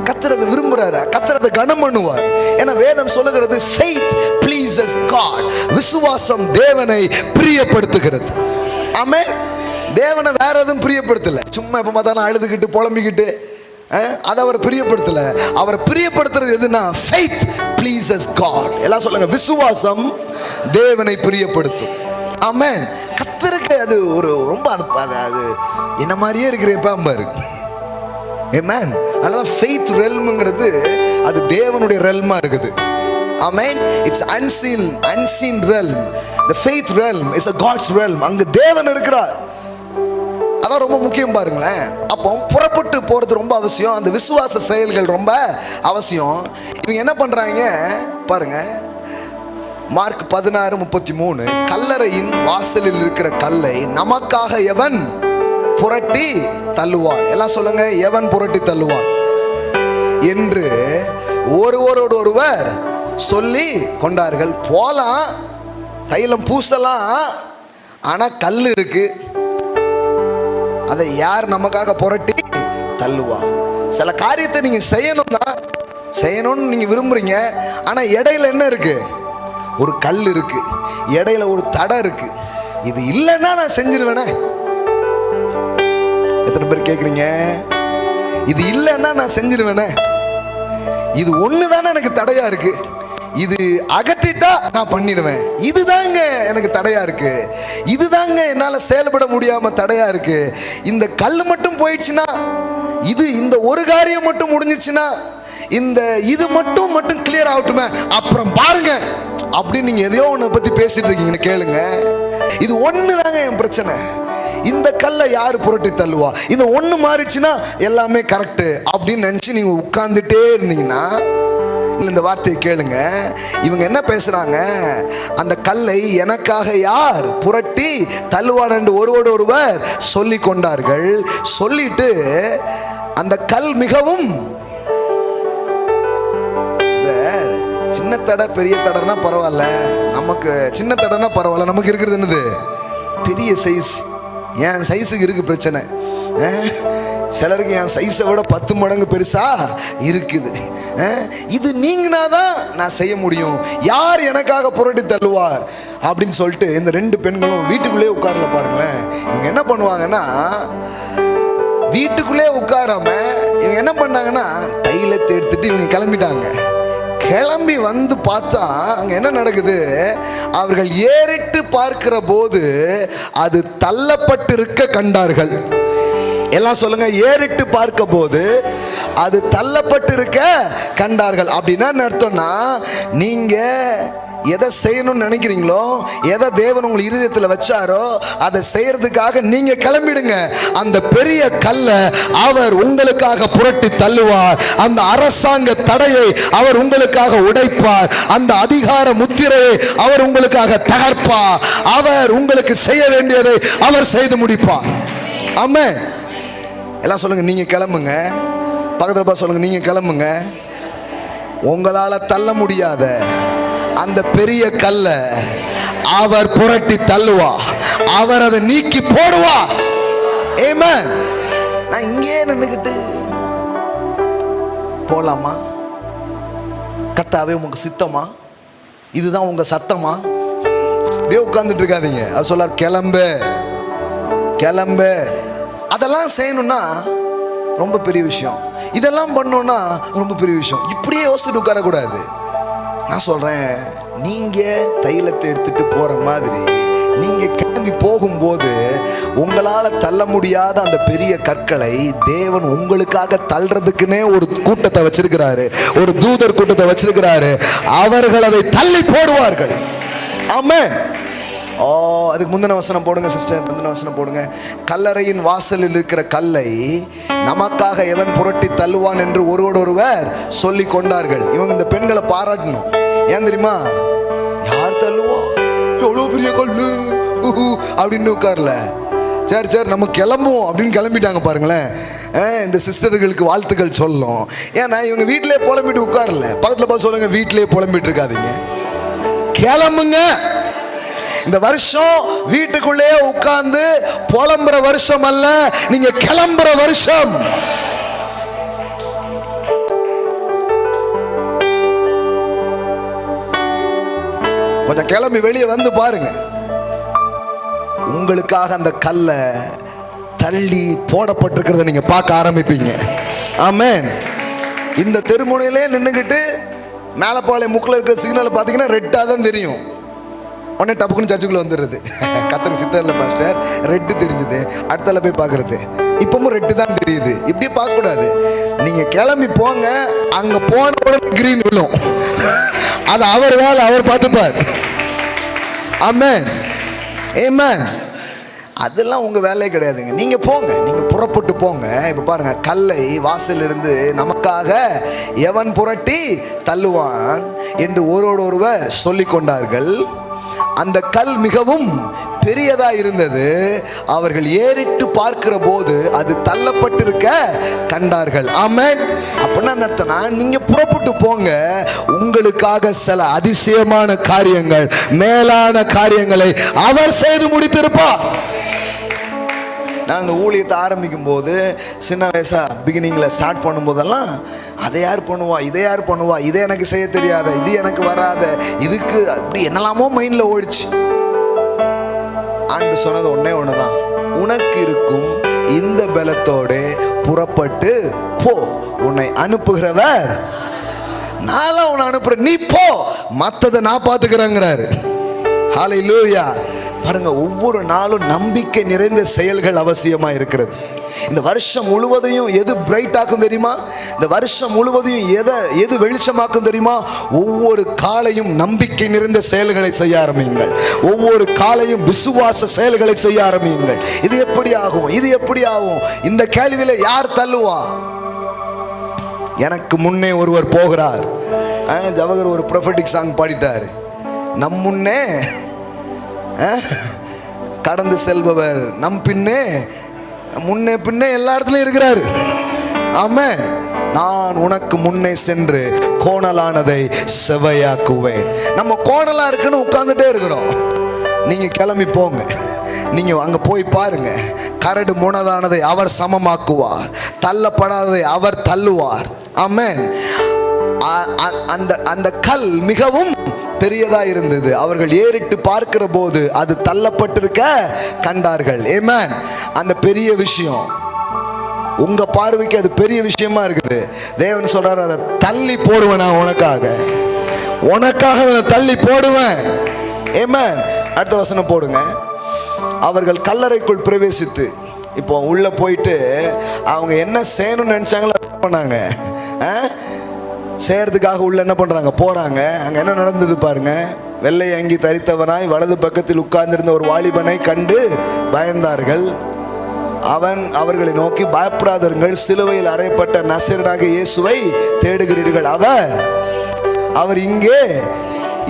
கர்த்தர் அதை விரும்புறாரு, கர்த்தர் அதை கனம் பண்ணுவார். ஏன்னா வேதம் சொல்லுகிறது faith pleases God. விசுவாசம் தேவனை பிரியப்படுத்துகிறது. ஆமென். தேவனை வேற எதுவும் பிரியப்படுத்தல. சும்மா எப்ப பார்த்தாலும் அழுதுகிட்டு புலம்பிக்கிட்டு அதை அவர் பிரியப்படுத்தல. அவர் பிரியப்படுத்துறது எதுனா faith pleases God. எல்லாம் சொல்லுங்க, விசுவாசம் தேவனை பிரியப்படுத்தும். ஆமென். கர்த்தருக்கு அது ஒரு ரொம்ப அது என்ன மாதிரியே இருக்கிறப்ப பாரு. ஆமென். அதனால faith realmங்கிறது அது தேவனுடைய realm-ஆ இருக்குது. ஆமென். It's unseen realm. The faith realm is a God's realm. அங்க தேவன் இருக்கிறார். அதான் ரொம்ப முக்கியம் பாருங்களேன். அப்போ புறப்பட்டு போறது ரொம்ப அவசியம். அந்த விசுவாச செயல்கள் ரொம்ப அவசியம். இவங்க என்ன பண்றாங்க பாருங்க, மார்க் 16:33, கல்லறையின் வாசலில் இருக்கிற கல்லை நமக்காக எவன் புரட்டி தள்ளுவான்? எல்லாம் சொல்லுங்க, எவன் புரட்டி தள்ளுவான் என்று ஒருவரோடு ஒருவர் சொல்லி கொண்டார்கள். போலாம், தைலம் பூசலாம், ஆனா கல் இருக்கு, அதை யார் நமக்காக புரட்டி தள்ளுவா? சில காரியத்தை நீங்க செய்யணும்னு நீங்க விரும்புறீங்க, ஆனா இடையில என்ன இருக்கு? ஒரு கல் இருக்கு, இடையில ஒரு தடை இருக்கு. இது இல்லைன்னா நான் செஞ்சிருவேனே. எத்தனை பேர் கேக்குறீங்க? இது இல்லைன்னா நான் செஞ்சிருவேனே. இது ஒண்ணுதானே எனக்கு தடையா இருக்கு, இது அகற்றிட்டா நான் பண்ணிடுவேன். இதுதாங்க எனக்கு தடையா இருக்கு, இதுதாங்க என்னால செயல்பட முடியாம தடையா இருக்கு. இந்த கல் மட்டும் போயிடுச்சுன்னா, இந்த ஒரு காரியம் மட்டும் முடிஞ்சிருச்சுன்னா, இது மட்டும் கிளியர் ஆகட்டுமே, அப்புறம் பாருங்க அப்படின்னு நீங்க எதையோ ஒன்ன பத்தி பேசிட்டு இருக்கீங்கன்னு கேளுங்க. இது ஒண்ணுதாங்க என் பிரச்சனை. இந்த கல்லை யாரு புரட்டி தள்ளுவா? இந்த ஒண்ணு மாறிடுச்சுன்னா எல்லாமே கரெக்ட் அப்படின்னு நினைச்சு நீங்க உட்கார்ந்துட்டே இருந்தீங்கன்னா, இந்த வார்த்தையை கேளுங்க. இவங்க என்ன பேசுறாங்க? அந்த கல்லை எனக்காக யார் புரட்டி தள்ளுவான் என்று ஒருவோடு ஒருவர் சொல்லி கொண்டார்கள். சொல்லிட்டு அந்த கல் மிகவும், சின்ன தடை பெரிய தடைனா பரவாயில்ல, நமக்கு சின்ன தடைனா பரவாயில்ல, நமக்கு இருக்கிறது என்னது? பெரிய சைஸ். என் சைஸுக்கு இருக்கு பிரச்சனை. சிலருக்கு என் சைஸை விட 10 மடங்கு பெருசா இருக்குது. இது நீங்கனாதான் நான் செய்ய முடியும், யார் எனக்காக புரட்டி தள்ளுவார் அப்படின்னு சொல்லிட்டு இந்த 2 பெண்களும் வீட்டுக்குள்ளே உட்காரல. பாருங்களேன், இவங்க என்ன பண்ணுவாங்கன்னா, வீட்டுக்குள்ளே உட்காராம இவங்க என்ன பண்ணாங்கன்னா, தைலத்தை எடுத்துட்டு இவங்க கிளம்பிட்டாங்க. கிளம்பி வந்து பார்த்தா அங்க என்ன நடக்குது? அவர்கள் ஏறிட்டு பார்க்கிற போது அது தள்ளப்பட்டிருக்க கண்டார்கள். எல்லாம் சொல்லுங்க, ஏறிட்டு பார்க்க போது அது தள்ளப்பட்டிருக்க கண்டார்கள். அப்படின்னா என்ன அர்த்தம்னா, நீங்க எதை செய்யணும்னு நினைக்கிறீங்களோ, எதை தேவன் உங்கள் இருதயத்தில் வச்சாரோ அதை செய்யறதுக்காக நீங்க கிளம்பிடுங்க. அந்த பெரிய கல்லை அவர் உங்களுக்காக புரட்டி தள்ளுவார். அந்த அரசாங்க தடையை அவர் உங்களுக்காக உடைப்பார். அந்த அதிகார முத்திரையை அவர் உங்களுக்காக தகர்ப்பார். அவர் உங்களுக்கு செய்ய வேண்டியதை அவர் செய்து முடிப்பார். ஆமென். எல்லாம் சொல்லுங்க, நீங்க கிளம்புங்க. பக்கத்துல சொல்லுங்க, நீங்க கிளம்புங்க. உங்களால தள்ள முடியாத அந்த பெரிய கல்ல அவர் புரட்டி தள்ளுவா, அவர் அதை நீக்கி போடுவா. ஆமென். நான் இங்கே நின்னுக்கிட்டு போலாமா? கர்த்தாவே உங்க சித்தமா? இதுதான் உங்க சத்தமா? அப்படியே உட்கார்ந்துட்டு இருக்காதீங்க. அவர் சொல்லார், கிளம்பு கிளம்பு. அதெல்லாம் செய்யணும்னா ரொம்ப பெரிய விஷயம், இதெல்லாம் பண்ணணும்னா ரொம்ப பெரிய விஷயம். இப்படியே யோசிச்சுட்டு உட்காரக்கூடாது. நான் சொல்றேன், நீங்க தைலத்தை எடுத்துட்டு போற மாதிரி நீங்க கிளம்பி போகும்போது உங்களால தள்ள முடியாத அந்த பெரிய கற்களை தேவன் உங்களுக்காக தள்ளுறதுக்குன்னே ஒரு கூட்டத்தை வச்சிருக்கிறாரு, ஒரு தூதர் கூட்டத்தை வச்சிருக்கிறாரு. அவர்கள் அதை தள்ளி போடுவார்கள். ஆமென். அதுக்கு முந்தின வசனம் போடுங்க சிஸ்டர், முந்தின வசனம் போடுங்க. கல்லறையின் வாசலில் இருக்கிற கல்லை நமக்காக எவன் புரட்டி தள்ளுவான் என்று ஒருவோடு ஒருவர் சொல்லி கொண்டார்கள். இவங்க இந்த பெண்களை பாராட்டணும். ஏன் தெரியுமா? யார் தள்ளுவா, எவ்வளவு பெரிய கல்லு அப்படின்னு உட்கார்ல. சரி சரி நம்ம கிளம்புவோம் அப்படின்னு கிளம்பிட்டாங்க. பாருங்களேன், இந்த சிஸ்டர்களுக்கு வாழ்த்துக்கள் சொல்லணும். ஏன்னா இவங்க வீட்டிலே புலம்பிட்டு உட்காரல. பக்கத்துல பார்த்து சொல்லுங்க, வீட்டிலே புலம்பிட்டு இருக்காதீங்க, கிளம்புங்க. இந்த வருஷம் வீட்டுக்குள்ளே உட்கார்ந்து புலம்புற வருஷம் அல்ல, நீங்க கிளம்புற வருஷம். கொஞ்சம் கிளம்பி வெளியே வந்து பாருங்க. உங்களுக்காக அந்த கல்லை தள்ளி போடப்பட்டிருக்கிறத நீங்க பார்க்க ஆரம்பிப்பீங்க. ஆமென். இந்த தெருமுனையிலே நின்றுக்கிட்டு மேலப்பாளையம் முக்கில் இருக்கிற சிக்னல் பார்த்தீங்கன்னா ரெட்டாக தான் தெரியும். உடனே டப்புக்குன்னு சர்ச்சுக்குள்ள வந்துடுறது. கத்தர் சித்தரில் பாஸ்டர் ரெட்டு தெரிஞ்சுது, அடுத்தால போய் பார்க்கறது இப்பவும் ரெட்டு தான் தெரியுது. இப்படியே பார்க்கக்கூடாது. நீங்க கிளம்பி போங்க, அங்க போன உடனே கிரீன் விழும். அது அவர் வேலை, அவர் பார்த்துப்பார். ஆமென் ஆமென். அதெல்லாம் உங்க வேலையே கிடையாதுங்க. நீங்க போங்க, நீங்க புறப்பட்டு போங்க. இப்ப பாருங்க, கல்லை வாசலிருந்து நமக்காக எவன் புரட்டி தள்ளுவான் என்று ஒருவர் சொல்லிக் கொண்டார்கள். அந்த கல் மிகவும் பெரியதா இருந்தது. அவர்கள் ஏறிட்டு பார்க்கிற போது அது தள்ளப்பட்டிருக்க கண்டார்கள். ஆமென். அப்படின்னா அர்த்தம்னா, நீங்க புறப்பட்டு போங்க, உங்களுக்காக சில அதிசயமான காரியங்கள், மேலான காரியங்களை அவர் செய்து முடித்திருப்பார். நான் இந்த ஊழியத்தை ஆரம்பிக்கும் போது சின்ன வயசா பிகினிங்ல ஸ்டார்ட் பண்ணும்போதெல்லாம் அதை யார் பண்ணுவா, இதை யார் பண்ணுவா, இதை எனக்கு செய்ய தெரியாத, இது எனக்கு வராத, இதுக்கு அப்படி என்னெல்லாமோ மைண்ட்ல ஓடிச்சு. ஆண்டு சொன்னது ஒன்னே ஒண்ணுதான், உனக்கு இருக்கும் இந்த பலத்தோடு புறப்பட்டு போ, உன்னை அனுப்புகிறவர் நான் உன்னை அனுப்புறேன், நீ போ, மத்ததை நான் பார்த்துக்கிறேங்கிறாரு. ஹல்லேலூயா. பாருங்க, ஒவ்வொரு நாளும் நம்பிக்கை நிறைந்த செயல்கள் அவசியமா இருக்கிறது. இந்த வருஷம் முழுவதையும் எது பிரைட் ஆக்கும் தெரியுமா? இந்த வருஷம் முழுவதையும் எது வெளிச்சமாக்கும் தெரியுமா? ஒவ்வொரு காலையும் நம்பிக்கை நிறைந்த செயல்களை செய்ய ஆரம்பியுங்கள். ஒவ்வொரு காலையும் விசுவாச செயல்களை செய்ய ஆரம்பியுங்கள். இது எப்படி ஆகும், இது எப்படி ஆகும், இந்த கேள்வியில யார் தள்ளுவா? எனக்கு முன்னே ஒருவர் போகிறார். ஜவஹர் ஒரு ப்ரொஃபெட்டிக் சாங் பாடிட்டாரு, நம் முன்னே கடந்து செல்பவர் நம் பின்னே முன்னே பின்னே எல்லா இடத்துலயும் இருக்கிறாரு. ஆமென். நான் உனக்கு முன்னே சென்று கோணலானதை செவையாக்குவேன். நம்ம கோணலா இருக்குன்னு உட்கார்ந்துட்டே இருக்கிறோம். நீங்க கிளம்பி போங்க, நீங்க அங்க போய் பாருங்க. கரடு முனதானதை அவர் சமமாக்குவார், தள்ளப்படாததை அவர் தள்ளுவார். ஆமென். அந்த கல் மிகவும் பெரியதா இருந்தது. அவர்கள் ஏறிட்டு பார்க்கிற போது அது தள்ளப்பட்டிருக்க கண்டார்கள். ஆமென். அந்த பெரிய விஷயம் உங்க பார்வைக்கு அது பெரிய விஷயமா இருக்குது. தேவன் சொல்றாரு, அதை தள்ளி போடுவேன், நான் உனக்காக அதை தள்ளி போடுவேன். ஆமென். அடுத்த வசனம் போடுங்க. அவர்கள் கல்லறைக்குள் பிரவேசித்து, இப்போ உள்ள போயிட்டு அவங்க என்ன செய்யணும்னு நினைச்சாங்களோ பண்ணாங்க. செய்யறதுக்காக உள்ள என்ன பண்றாங்க, போறாங்க. அங்க என்ன நடந்தது பாருங்க. வெள்ளை அங்கி தரித்தவனாய் வலது பக்கத்தில் உட்கார்ந்திருந்த ஒரு வாலிபனை கண்டு பயந்தார்கள். அவன் அவர்களை நோக்கி, பயப்படாதீர்கள், சிலுவையில் அறையப்பட்ட நசரேயனாகிய இயேசுவை தேடுகிறீர்கள், அவர் இங்கே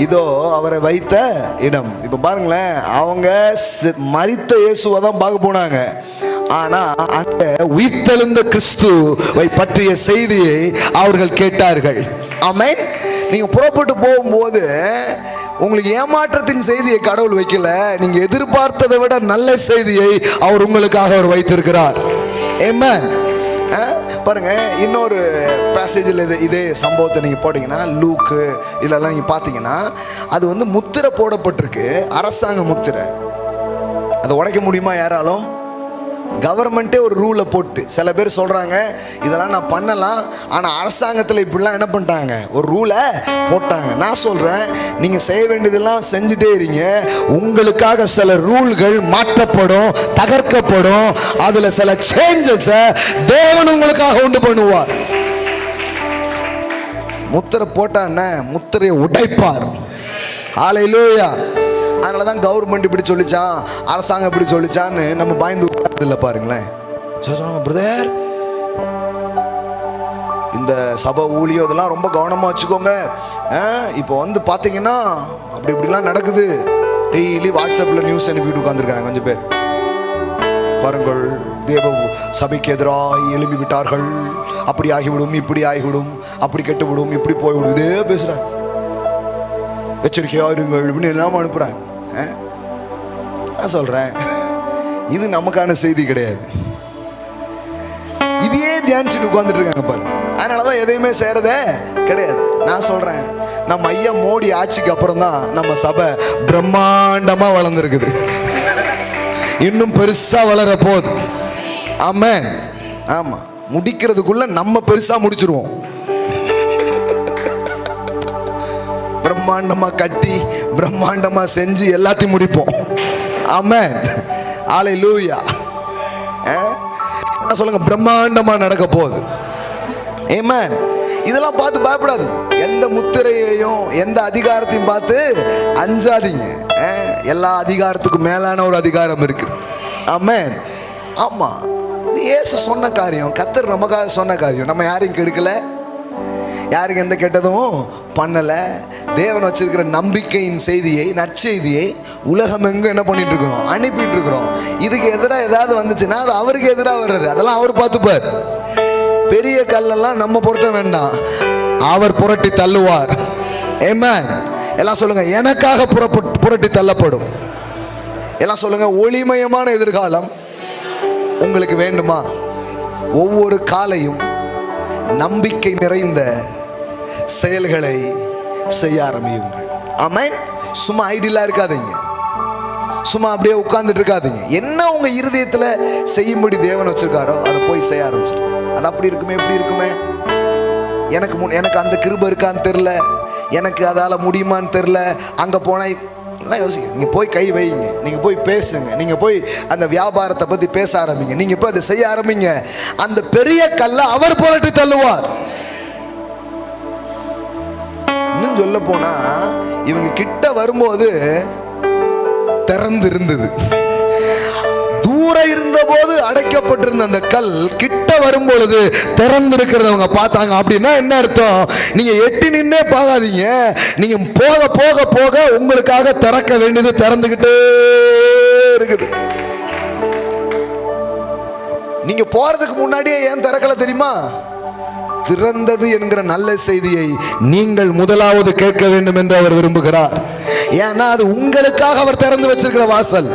இதோ அவரை வைத்த இடம். இப்ப பாருங்களேன், அவங்க மரித்த இயேசுவை தான் பார்க்க போனாங்க. ஆனா அங்க உயிர்த்தெழுந்த கிறிஸ்துவை பற்றிய செய்தியை அவர்கள் கேட்டார்கள். ஆமென். நீங்க புறப்பட்டு போகும்போது உங்களுக்கு ஏமாற்றத்தின் செய்தியை கடவுள் வைக்கல, நீங்க எதிர்பார்த்ததை விட நல்ல செய்தியை அவர் உங்களுக்காக அவர் வைத்திருக்கிறார். ஆமென். பாருங்க, இன்னொரு பேசேஜில் இதே சம்பவத்தை நீங்க போட்டீங்கன்னா, லூக்கு இதெல்லாம் நீங்க பாத்தீங்கன்னா, அது வந்து முத்திரை போடப்பட்டிருக்கு, அரசாங்க முத்திரை. அதை உடைக்க முடியுமா யாராலும்? கவர்மெண்ட்டே ஒரு ரூலை போட்டு, சில பேர் சொல்றாங்க இதெல்லாம் நான் பண்ணலாம், ஆனால் அரசாங்கத்தில் இப்படிலாம் என்ன பண்ணிட்டாங்க, ஒரு ரூலை போட்டாங்க. நான் சொல்றேன், நீங்க செய்ய வேண்டியதெல்லாம் செஞ்சுட்டே இருங்க. உங்களுக்காக சில ரூல்கள் மாற்றப்படும், தகர்க்கப்படும். அதுல சில சேஞ்சஸ் தேவன் உங்களுக்காக உண்டு பண்ணுவார். முத்திரை போட்டான்னு முத்திரையை உடைப்பார். ஹல்லேலூயா. அதனால தான் கவர்மெண்ட் இப்படி சொல்லிச்சான், அரசாங்கம் இப்படி சொல்லிச்சான்னு நம்ம பயந்து உட்கார்ந்து இல்லை. பாருங்களேன், சொன்னாங்க, பிரதர் இந்த சபை ஊழியம் இதெல்லாம் ரொம்ப கவனமாக வச்சுக்கோங்க. இப்போ வந்து பார்த்தீங்கன்னா அப்படி இப்படிலாம் நடக்குது. டெய்லி வாட்ஸ்அப்பில் நியூஸ் அனுப்பிட்டு உட்காந்துருக்காங்க கொஞ்சம் பேர். பாருங்கள், தேவ சபைக்கு எதிராக எழுப்பி விட்டார்கள், அப்படி ஆகிவிடும், இப்படி ஆகிவிடும், அப்படி கெட்டுவிடும், இப்படி போய்விடும், இதே பேசுகிறாங்க. எச்சரிக்கையா இருங்கள் அப்படின்னு எல்லாம் அனுப்புறாங்க. நான் சொல்றேன், இது நமக்கான செய்தி கிடையாது. இதையே தியானிச்சுட்டு உட்கார்ந்துட்டு இருக்காங்க பாருங்க. அதனாலதான் எதையுமே செய்யறதே கிடையாது. நான் சொல்றேன், நம்ம ஐயா மோடி ஆட்சிக்கு அப்புறம் தான் நம்ம சபை பிரம்மாண்டமா வளர்ந்துருக்குது. இன்னும் பெருசா வளர போகுது. ஆமென். ஆமா, முடிக்கிறதுக்குள்ள நம்ம பெருசா முடிச்சிருவோம். பிரம்மாண்டமா கட்டி பிரம்மாண்டமா செஞ்சு எல்லாத்தையும் முடிப்போம். ஆமென். ஹல்லேலூயா. என்ன சொல்லுங்க, பிரம்மாண்டமா நடக்க போகுது. ஆமென். இதெல்லாம் பார்த்து பயப்படாது. எந்த முத்திரையையும் எந்த அதிகாரத்தையும் பார்த்து அஞ்சாதீங்க. எல்லா அதிகாரத்துக்கும் மேலான ஒரு அதிகாரம் இருக்கு. ஆமென். ஆமா, இயேசு சொன்ன காரியம், கர்த்தர் நமக்காக சொன்ன காரியம். நம்ம யாரையும் கெடுக்கல, யாருக்கு எந்த கெட்டதும் பண்ணல. தேவன் வச்சிருக்கிற நம்பிக்கையின் செய்தியை, நற்செய்தியை உலகம் எங்க என்ன பண்ணிட்டு இருக்கிறோம், அனுப்பிட்டு இருக்கிறோம். இதுக்கு எதிராக ஏதாவது வந்துச்சுன்னா அது அவருக்கு எதிராக வர்றது, அதெல்லாம் அவர் பார்த்துப்பார். பெரிய கல்லெல்லாம் நம்ம புரட்ட வேண்டாம், அவர் புரட்டி தள்ளுவார். ஆமென். எல்லாம் சொல்லுங்க, எனக்காக புரட்டி தள்ளப்படும். எல்லாம் சொல்லுங்க, ஒளிமயமான எதிர்காலம் உங்களுக்கு வேண்டுமா? ஒவ்வொரு காலையும் நம்பிக்கை நிறைந்த செயல்களை செய்ய ஆரம்பியுங்கள். ஆமென். சும்மா ஐடியலா இருக்காதீங்க, சும்மா அப்படியே உட்கார்ந்துட்டு இருக்காதீங்க. என்ன உங்க இருதயத்துல செய்யும்படி தேவன் வச்சிருக்காரோ அதை போய் செய்ய ஆரம்பிச்சிடும். அது அப்படி இருக்குமே, எப்படி இருக்குமே, எனக்கு அந்த கிருபை இருக்கான்னு தெரியல, எனக்கு அதால முடியுமான்னு தெரியல, அங்க போனா யோசிக்க. நீங்க போய் கை வைங்க, நீங்க போய் பேசுங்க, நீங்க போய் அந்த வியாபாரத்தை பத்தி பேச ஆரம்பிங்க, நீங்க போய் அதை செய்ய ஆரம்பிங்க. அந்த பெரிய கல்லை அவர் புரட்டி தள்ளுவார். இன்னும் சொல்ல போனா இவங்க கிட்ட வரும்போது திறந்து இருந்தது, தூரம் இருந்த போது அடைக்கப்பட்டிருந்த அந்த கல் கிட்ட வரும் பொழுது திறந்து இருக்கிறவங்க பார்த்தாங்க. அப்படின்னா என்ன அர்த்தம்? நீங்க எட்டி நின்னே பார்க்காதீங்க, நீங்க போக போக போக உங்களுக்காக திறக்க வேண்டியது திறந்துகிட்டே இருக்குது. நீங்க போறதுக்கு முன்னாடியே ஏன் திறக்கல தெரியுமா? திறந்தது என்கிற நல்ல செய்தியை நீங்கள் முதலாவது கேட்க வேண்டும் என்று அவர் விரும்புகிறார். ஏன்னா அது உங்களுக்காக அவர் திறந்து வச்சிருக்கிற வாசல்.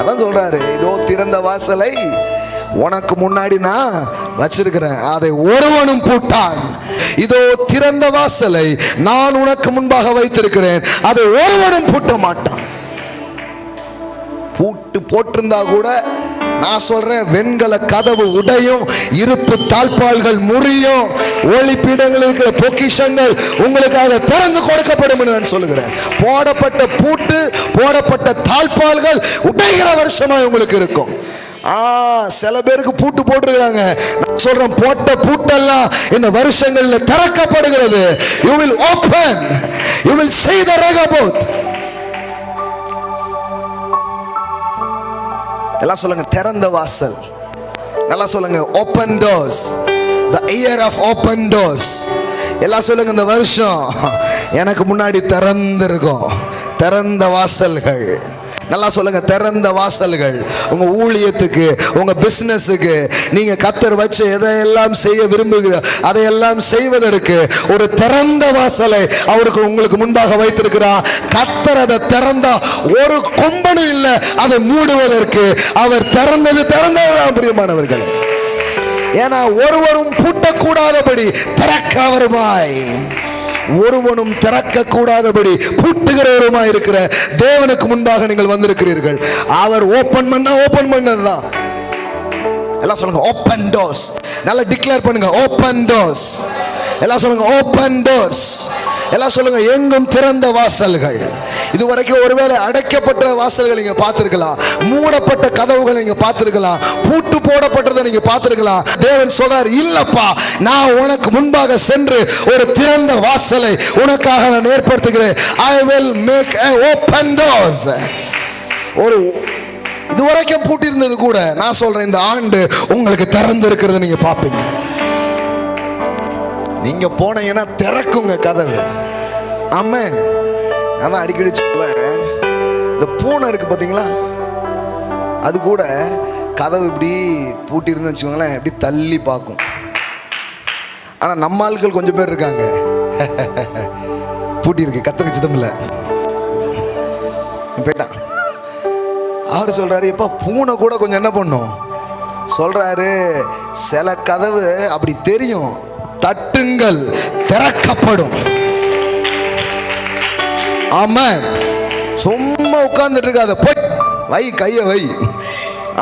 அதான் சொல்றாரு, இதோ திறந்த வாசலை உனக்கு முன்னாடி நான் வச்சிருக்கிறேன், அதை ஒருவனும் பூட்டான். இதோ திறந்த வாசலை நான் உனக்கு முன்பாக வைத்திருக்கிறேன், அதை ஒருவனும் பூட்ட மாட்டான். பூட்டு போட்டிருந்தா கூட நான் சொல்றேன், வெண்கல கதவு உடையும், இருப்பு தாழ்பால்கள் முறியும், ஒளிப்பீடங்கள் இருக்கிற பொக்கிஷங்கள் உங்களுக்காக திறந்து கொடுக்கப்படும் என்று நான் சொல்லுகிறேன். போடப்பட்ட பூட்டு, போடப்பட்ட தாழ்பால்கள் உடைகிற வருஷமா உங்களுக்கு இருக்கும். சில பேருக்கு பூட்டு போட்டிருக்கிறாங்க. நான் சொல்றேன், போட்ட பூட்டெல்லாம் இந்த வருஷங்கள்ல திறக்கப்படுகிறது. You will open, you will see the Rehoboth. எல்லாம் சொல்லுங்க, திறந்த வாசல். நல்லா சொல்லுங்க, open doors, the year of open doors. எல்லாம் சொல்லுங்க, இந்த வருஷம் எனக்கு முன்னாடி திறந்திருக்கும் திறந்த வாசல்கள். நல்லா சொல்லுங்க, திறந்த வாசல்கள். உங்க ஊழியத்துக்கு, உங்க பிசினஸுக்கு, நீங்க கர்த்தர் வச்சு எதையெல்லாம் செய்ய விரும்புகிற அதையெல்லாம் செய்வதற்கு ஒரு திறந்த வாசலை அவருக்கு உங்களுக்கு முன்பாக வைத்திருக்கிறார். கர்த்தர் அதை திறந்தா ஒரு கொம்பனும் இல்லை அதை மூடுவதற்கு. அவர் திறந்ததுதான் பிரியமானவர்கள். ஏன்னா ஒருவரும் பூட்டக்கூடாதபடி திறக்கிறவருமாய், ஒருவனும் திறக்க கூடாதபடி பூட்டுகிறவருமாய் இருக்கிற தேவனுக்கு முன்பாக நீங்கள் வந்திருக்கிறீர்கள். அவர் ஓபன் பண்ணதுதான். எல்லாம் சொல்லுங்க, ஓபன் டோர்ஸ். நல்லா டிக்ளேர் பண்ணுங்க, ஓபன் டோர்ஸ். எல்லாம் சொல்லுங்க, ஓபன் டோர்ஸ். எல்லாம் சொல்லுங்க, எங்கும் திறந்த வாசல்கள். இதுவரைக்கும் ஒருவேளை அடைக்கப்பட்ட வாசல்கள் நீங்க பார்த்திருக்கலாம், மூடப்பட்ட கதவுகள் நீங்க பார்த்திருக்கலாம், பூட்டு போடப்பட்டதை நீங்க பார்த்திருக்கலாம். தேவன் சொல்றார், இல்லப்பா, நான் உனக்கு முன்பாக சென்று ஒரு திறந்த வாசலை உனக்காக நான் ஏற்படுத்துகிறேன். I will make a open doors. ஒரு இதுவரைக்கும் பூட்டி இருந்தது கூட நான் சொல்றேன், இந்த ஆண்டு உங்களுக்கு திறந்து இருக்கிறது நீங்க பார்ப்பீங்க. நீங்க போனீங்கன்னா திறக்குங்க கதவு. ஆமென். நான் அடிக்கடி சொல்லுவேன், இந்த பூனை இருக்கு பாத்தீங்களா, அது கூட கதவு இப்படி பூட்டி இருந்து வச்சுக்கோங்களேன், இப்படி தள்ளி பார்க்கும். ஆனா நம்ம ஆட்கள் கொஞ்சம் பேர் இருக்காங்க, பூட்டி இருக்கு, கத்தக்கு சிதமில்ல போயிட்டான். அவர் சொல்றாரு, எப்ப பூனை கூட கொஞ்சம் என்ன பண்ணும் சொல்றாரு, சில கதவு அப்படி தெரியும், தட்டுங்கள் திறக்கப்படும். ஆமென். சும்மா உட்கார்ந்துட்டு இருக்காத, போய் வை, கையை வை.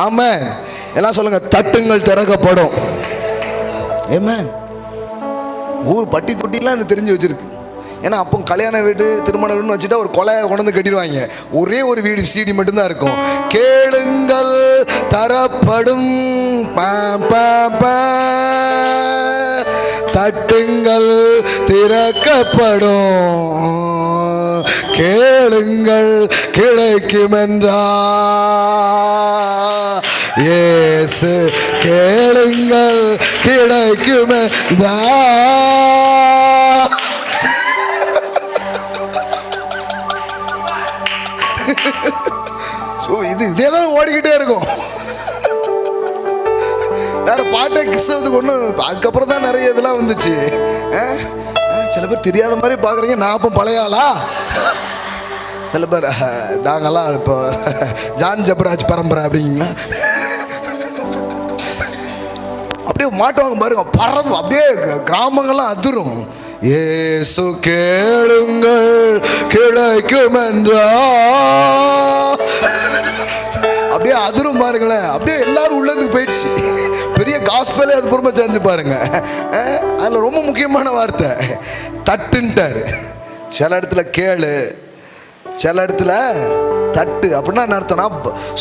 ஆமென். எல்லாம் சொல்லுங்க, தட்டுங்கள் திறக்கப்படும். ஆமென். ஊர் பட்டி தொட்டிலாம் அது தெரிஞ்சு வச்சிருக்கு. ஏன்னா அப்போ கல்யாண வீடு திருமண வீடுன்னு வச்சுட்டா ஒரு கொலையை கொண்டு வந்து கட்டிடுவாங்க. ஒரே ஒரு வீடு சீடி மட்டும்தான் இருக்கும். கேளுங்கள் தரப்படும், தட்டுங்கள் திறக்கப்படும், கேளுங்கள் கிடைக்கும் என்றா இயேசு, கேளுங்கள் கிடைக்கும் என்றா. இதேதான் ஓடிக்கிட்டே இருக்கும். வேற பாட்டை கிறிஸ்தவத்துக்கு ஒண்ணு. அதுக்கப்புறம் தான் நிறைய இதெல்லாம் வந்துச்சு. சில பேர் தெரியாத மாதிரி பாக்குறீங்க. நான் அப்போ பழைய ஆளா? சில பேர் நாங்கெல்லாம் இப்போ ஜான் ஜபராஜ் பரம்பரை அப்படிங்களா, அப்படியே மாட்டுவாங்க பாருங்க, பறந்து அப்படியே கிராமங்கள்லாம் அதிரும். இயேசு கேளுங்கள் கிடைக்கும் என்றா, அப்படியே அதிரும் பாருங்களேன். அப்படியே எல்லாரும் உள்ளதுக்கு போயிடுச்சு. பெரிய காஸ்பலே அது பொறுமை செஞ்சு பாருங்க. அதுல ரொம்ப முக்கியமான வார்த்தை தட்டுன்ட்டாரு. சில இடத்துல கேளு, சில இடத்துல தட்டு. அப்படின்னா என்ன அர்த்தம்னா,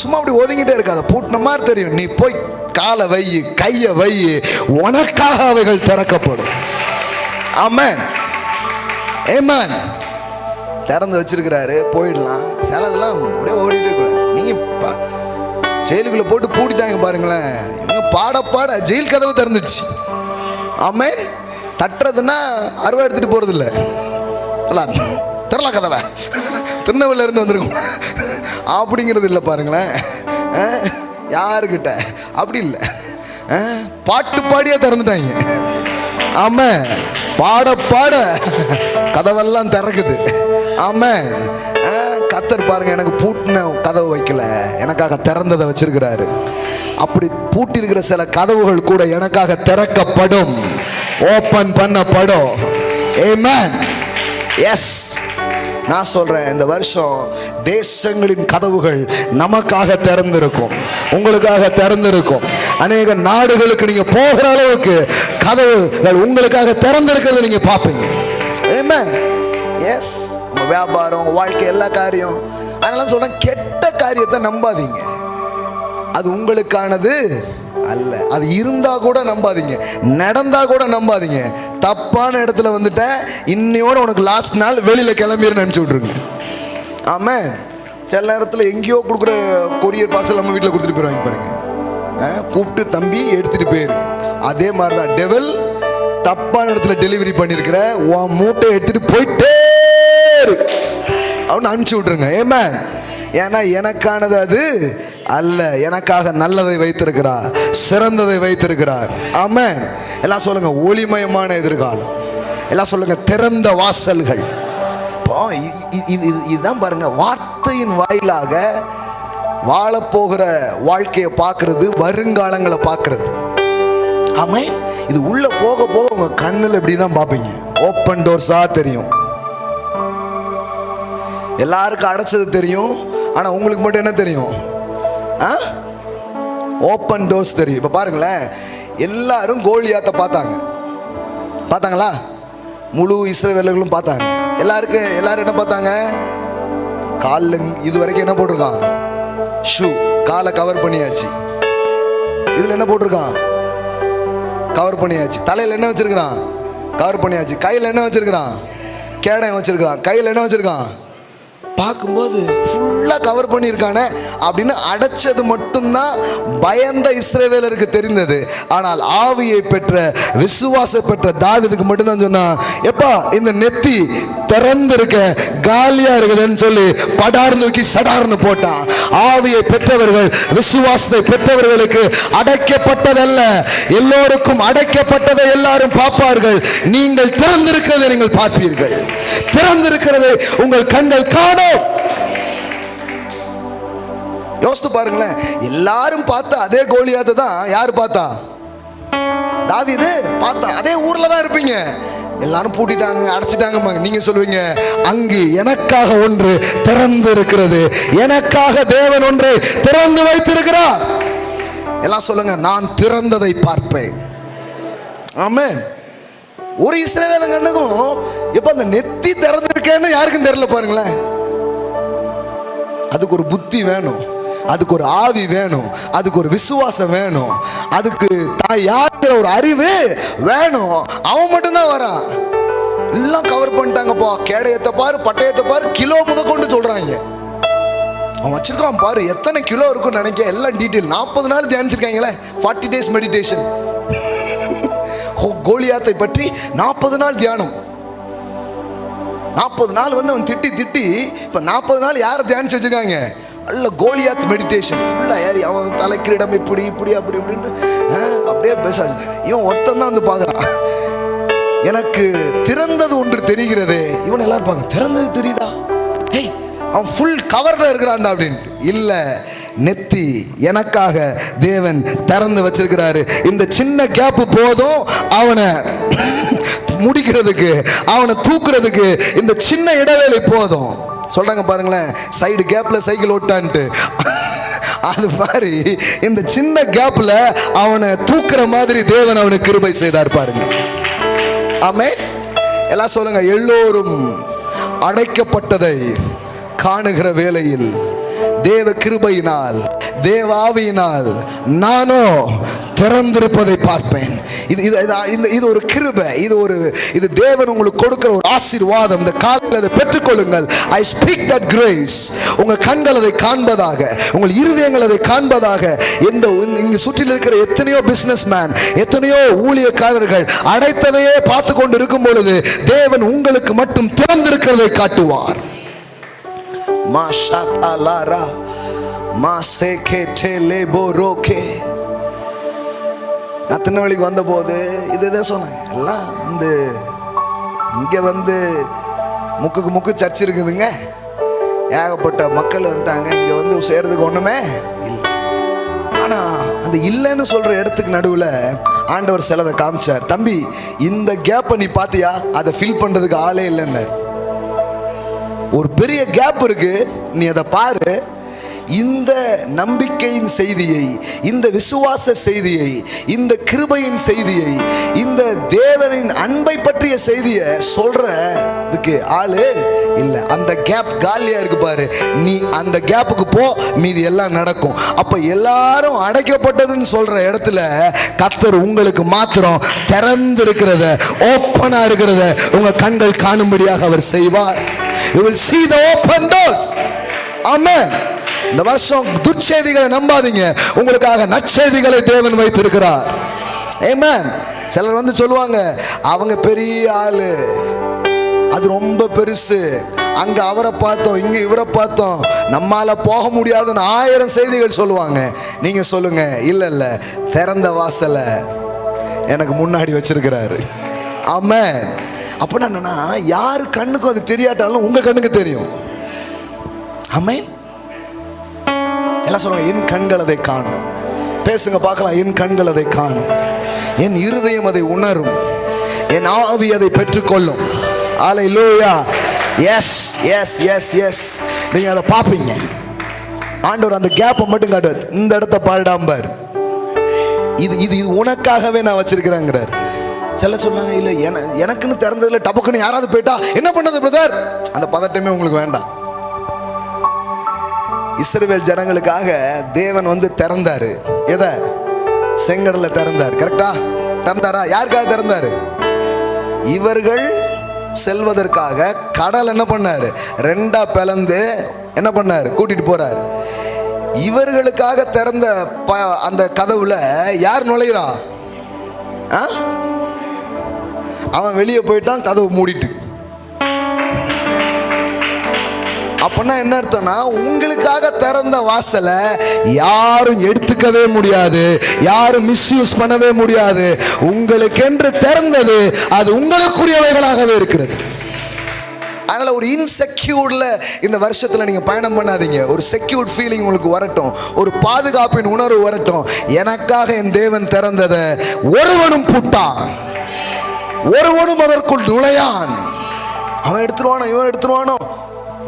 சும்மா அப்படி ஒதுங்கிட்டே இருக்காது, பூட்டின மாதிரி தெரியும். நீ போய் காலை வை, கையை வை, உனக்காக அவைகள் திறக்கப்படும். ஆமென். ஆமென். திறந்து வச்சிருக்கிறாரு, போயிடலாம். சிலதெல்லாம் அப்படியே ஓடிட்டு கூடாது. நீங்க ஜெயிலுக்குள்ள போட்டு பூட்டிட்டாங்க பாருங்களேன். இவங்க பாட ஜெயில் கதவு திறந்துடுச்சு. ஆமென். தட்டுறதுன்னா அருவா எடுத்துட்டு போறது இல்லை. திறலாம் கதவை, திருநெல்வேலியில இருந்து வந்திருக்கும் அப்படிங்கிறது இல்லை பாருங்களேன். யாருக்கிட்ட அப்படி இல்லை, பாட்டு பாடியே திறந்துட்டாங்க. ஆமா, பாட கதவெல்லாம் திறக்குது. ஆமா, கர்த்தர் பாருங்க, எனக்கு பூட்டின கதவு வைக்கல, எனக்காக திறந்ததை வச்சிருக்கிறாரு. அப்படி பூட்டி இருக்கிற சில கதவுகள் கூட எனக்காக திறக்கப்படும், ஓபன் பண்ணப்படும். ஆமென். எஸ், நான் சொல்றேன், இந்த வருஷம் தேசங்களின் கதவுகள் நமக்காக திறந்திருக்கும், உங்களுக்காக திறந்திருக்கும். அநேக நாடுகளுக்கு நீங்க போகிற அளவுக்கு கதவுகள் உங்களுக்காக திறந்திருக்கிறது நீங்க பார்ப்பீங்க. ஆமென். எஸ், உங்க வியாபாரம், வாழ்க்கை, எல்லா காரியம். அதனால சொல்றேன், கெட்ட காரியத்தை நம்பாதீங்க, அது உங்களுக்கானது அல்ல. அது இருந்தா கூட நம்பாதீங்க, நடந்தா கூட நம்பாதீங்க. தப்பான இடத்துல வந்துட்ட, இன்னையோட உனக்கு லாஸ்ட் நாள், வெளியில கிளம்பிடுன்னு நினைச்சு விட்டுருங்க. ஆமாம், சில நேரத்தில் எங்கேயோ கொடுக்குற கொரியர் பார்சல் நம்ம வீட்டில் கொடுத்துட்டு போயிடுவாங்க பாருங்க. கூப்பிட்டு தம்பி எடுத்துட்டு போயிரு. அதே மாதிரி தான் டெவல் தப்பான இடத்துல டெலிவரி பண்ணியிருக்கிற உன் மூட்டை எடுத்துட்டு போயிட்டே அவனு அனுப்பிச்சு விட்டுருங்க. ஏமா, ஏன்னா எனக்கானது அது அல்ல, எனக்காக நல்லதை வைத்திருக்கிறார், சிறந்ததை வைத்திருக்கிறார். ஆமென். எல்லாம் சொல்லுங்க, ஒளிமயமான எதிர்காலம். எல்லாம் சொல்லுங்க, திறந்த வாசல்கள். இதுதான் பாருங்க, வார்த்தையின் வாயிலாக வாழப்போகிற வாழ்க்கையை பார்க்கறது, வருங்காலங்களை பார்க்கறது. ஆமென். இது உள்ள போக போக உங்க கண்ணில் இப்படிதான் பார்ப்பீங்க, ஓப்பன் டோர்ஸா தெரியும். எல்லாருக்கும் அடைச்சது தெரியும், ஆனா உங்களுக்கு மட்டும் என்ன தெரியும்? ஓப்பன் டோர்ஸ் தெரியும். இப்ப பாருங்களேன், எல்லாரும் கோலியாத்தை பார்த்தாங்களா? முழு இஸ்ரவேலர்களும் பார்த்தாங்க. எல்லாரும் என்ன பார்த்தாங்க? காலில் இது வரைக்கும் என்ன போட்டிருக்கான்? ஷூ, காலை கவர் பண்ணியாச்சு. இதுல என்ன போட்டிருக்கான்? கவர் பண்ணியாச்சு. தலையில் என்ன வச்சிருக்கிறான்? கவர் பண்ணியாச்சு. கையில் என்ன வச்சிருக்கிறான்? கேடயம் வச்சிருக்கிறான். கையில் என்ன வச்சிருக்கான்? பார்க்கும்போது ஃபுல்லாக கவர் பண்ணியிருக்கானே அப்படின்னு அடைச்சது மட்டும்தான் பயந்த இஸ்ரவேலருக்கு தெரிந்தது. ஆனால் ஆவியை பெற்ற, விசுவாச பெற்ற தாவீதுக்கு மட்டும்தான் சொன்னான், எப்பா இந்த நெத்தி திறந்திருக்க காலியா இருக்குதுன்னு சொல்லி படார்ந்து தூக்கி சடார்னு போட்டான். ஆவியை பெற்றவர்கள், விசுவாசத்தை பெற்றவர்களுக்கு அடைக்கப்பட்டதல்ல, எல்லோருக்கும் அடைக்கப்பட்டதை எல்லாரும் பார்ப்பார்கள். நீங்கள் திறந்திருக்கிறதை நீங்கள் பார்ப்பீர்கள், திறந்திருக்கிறதை உங்கள் கண்கள் காணும். யோசித்து பாருங்களேன், எல்லாரும் பார்த்த அதே கோலியாத்தை தான் யாரு பார்த்தா? தாவீது பார்த்தா. அதே ஊர்ல தான் இருப்பீங்க, எல்லாரும் பூட்டிட்டாங்க, அடைச்சிட்டாங்க. நீங்க சொல்லுவீங்க, அங்கு எனக்காக ஒன்று திறந்து இருக்கிறது, எனக்காக தேவன் ஒன்று திறந்து வைத்திருக்கிறார். எல்லாம் சொல்லுங்க, நான் திறந்ததை பார்ப்பேன். ஆமென். ஒரு இஸ்ரவேலன் கண்ணுக்கும் இப்ப அந்த நெத்தி திறந்திருக்கேன்னு யாருக்கும் தெரியல பாருங்களேன். அதுக்கு ஒரு புத்தி வேணும், அதுக்கு ஒரு ஆவி வேணும், அதுக்கு ஒரு விசுவாசம் வேணும், அதுக்கு தான் யாருங்கிற ஒரு அறிவு வேணும். அவன் மட்டும்தான் வரான். எல்லாம் கவர் பண்ணிட்டாங்கப்பா. கேடயத்தை பாரு, பட்டயத்தை பாரு, கிலோ முத கொண்டு சொல்றாங்க. அவன் வச்சிருக்கான் பாரு, எத்தனை கிலோ இருக்குன்னு நினைக்க, எல்லாம் டீட்டெயில். 40 நாள் தியானிச்சிருக்காங்களே, 40 days மெடிடேஷன். கோலியாத்தை பற்றி 40 நாள் தியானம். 40 நாள் வந்து அவன் திட்டி திட்டி இப்ப 40 நாள் யாரை தியானிச்சு வச்சிருக்காங்க? நல்ல கோலியாத் மெடிடேஷன் ஃபுல்லா ஏறி அவன் தலைக்கிரிடம் இப்படி இப்படி அப்படி இப்படின்னு அப்படியே பேசாது. இவன் ஒருத்தன் தான் வந்து பார்க்கறான். எனக்கு திறந்தது ஒன்று தெரிகிறது. இவன் எல்லாரும் பார்க்க, திறந்தது தெரியுதா? ஏய், அவன் ஃபுல் கவர்ல இருக்கிறான்டா அப்படின்ட்டு. இல்ல, நெத்தி எனக்காக தேவன் திறந்து வச்சிருக்கிறாரு. இந்த சின்ன கேப் போதும் அவனை முடிக்கிறதுக்கு, அவனை தூக்குறதுக்கு. இந்த சின்ன இடைவேளை போதும். சொல்றாங்க பாருங்களேன், சைடு கேப்ல சைக்கிள் ஓட்டான்ட்டு. அது மாதிரி இந்த சின்ன கேப்ல அவனை தூக்குற மாதிரி தேவன் அவனுக்கு கிருபை செய்தார் பாருங்க. ஆமென். எல்லாம் சொல்லுங்க, எல்லோரும் அடைக்கப்பட்டதை காணுகிற வேளையில் தேவ கிருபையினால், தேவ ஆவியினால் நானோ திறந்திருப்பதை பார்ப்பேன். இது ஒரு கிருபை, இது தேவன் உங்களுக்கு கொடுக்கிற ஒரு ஆசீர்வாதம். இந்த காலையில் அதை பெற்றுக்கொள்ளுங்கள். I speak that grace. உங்க கண்கள் அதை காண்பதாக, உங்கள் இருதயங்கள் அதை காண்பதாக. இங்கு சுற்றில் இருக்கிற எத்தனையோ பிசினஸ் மேன், எத்தனையோ ஊழியக்காரர்கள் அடைத்ததையே பார்த்து கொண்டு இருக்கும் பொழுது தேவன் உங்களுக்கு மட்டும் திறந்திருக்கிறதை காட்டுவார். மாஷாலாரா மாசேகே டெலேபோரோகே. நான் திருநெல்வேலிக்கு வந்த போது இதுதான் சொன்னேன். எல்லாம் வந்து இங்கே வந்து முக்கு சர்ச் இருக்குதுங்க, ஏகப்பட்ட மக்கள் வந்தாங்க. இங்கே வந்து சேர்றதுக்கு ஒன்றுமே இல்லை. ஆனால் அந்த இல்லைன்னு சொல்கிற இடத்துக்கு நடுவில் ஆண்டவர் சிலதை காமிச்சார். தம்பி, இந்த கேப்பை நீ பார்த்தியா? அதை ஃபில் பண்ணுறதுக்கு ஆளே இல்லைன்னு. ஒரு பெரிய கேப் இருக்கு, நீ அதை பாரு. இந்த நம்பிக்கையின் செய்தியை, இந்த விசுவாச செய்தியை, இந்த கிருபையின் செய்தியை, இந்த தேவனின் அன்பை பற்றிய செய்தியை சொல்றதுக்கு ஆளு இல்லை. அந்த கேப் காலியா இருக்கு பாரு. நீ அந்த கேப்புக்கு போ, மீதி எல்லாம் நடக்கும். அப்ப எல்லாரும் அடைக்கப்பட்டதுன்னு சொல்ற இடத்துல கர்த்தர் உங்களுக்கு மாத்திரம் திறந்து இருக்கிறத, ஓப்பனா இருக்கிறத உங்க கண்கள் காணும்படியாக அவர் செய்வார். You will see the open doors. Amen. இந்த வருஷம் துர்ச்செய்திகளை நம்பாதீங்க, உங்களுக்காக நற்செய்திகளை தேவன் வைத்திருக்கிறார். Amen. சிலர் வந்து சொல்லுவாங்க, அவங்க பெரிய ஆளு, அது ரொம்ப பெருசு, அங்க அவரை பார்த்தோம், இங்க இவரை பார்த்தோம், நம்மால போக முடியாதுன்னு 1000 செய்திகள் சொல்லுவாங்க. நீங்க சொல்லுங்க, இல்ல இல்ல, திறந்த வாசலை எனக்கு முன்னாடி வச்சிருக்கிறாரு. ஆமென். அப்ப என்னன்னா, யாரு கண்ணுக்கும் அது தெரியாட்டாலும் உங்க கண்ணுக்கு தெரியும். ஆமென். எல்லாம் சொல்லுங்க, என் கண்கள் அதை காணும். பேசுங்க பார்க்கலாம், என் கண்கள் அதை காணும், என் இருதயம் அதை உணரும், என் ஆவி அதை பெற்றுக்கொள்ளும். அல்லேலூயா. Yes yes yes yes. நீங்க அதை பார்ப்பீங்க. ஆண்டவர் அந்த கேப்பை மட்டும் காட்டுவார். இந்த இடத்த பாருடாம்பார். இது உனக்காகவே நான் வச்சிருக்கிறேங்கிறார். சில சொன்னாங்க, இல்லை எனக்குன்னு திறந்ததுல டபக்குன்னு யாராவது போயிட்டா என்ன பண்ணது பிரதர்? அந்த பதட்டமே உங்களுக்கு வேண்டாம். இஸ்ரவேல் ஜனங்களுக்காக தேவன் வந்து திறந்தாரு. எதை? செங்கடல திறந்தார். கரெக்டா? திறந்தாரா? யாருக்காக திறந்தாரு? இவர்கள் செல்வதற்காக கடல் என்ன பண்ணாரு? 2 பிளந்து என்ன பண்ணாரு? கூட்டிட்டு போறாரு. இவர்களுக்காக திறந்த அந்த கதவுல யார் நுழைகிறா? அவன் வெளியே போயிட்டான், கதவு மூடிட்டு. அப்படின்னா என்ன அர்த்தம்னா, உங்களுக்காக திறந்த வாசலை யாரும் எடுத்துக்கவே முடியாது, யாரும் மிஸ்யூஸ் பண்ணவே முடியாது. உங்களுக்கென்று திறந்தது அது உங்களுக்குரியவைகளாகவே இருக்கிறது. அதனால ஒரு இன்செக்யூர்ட்ல இந்த வருஷத்துல நீங்க பயணம் பண்ணாதீங்க. ஒரு செக்யூர்ட் ஃபீலிங் உங்களுக்கு வரட்டும், ஒரு பாதுகாப்பின் உணர்வு வரட்டும். எனக்காக என் தேவன் திறந்ததை ஒருவனும் பூட்டான். ஒருவனும் அதற்குள் நுழையான். அவன் எடுத்துருவானோ இவன் எடுத்துருவானோ,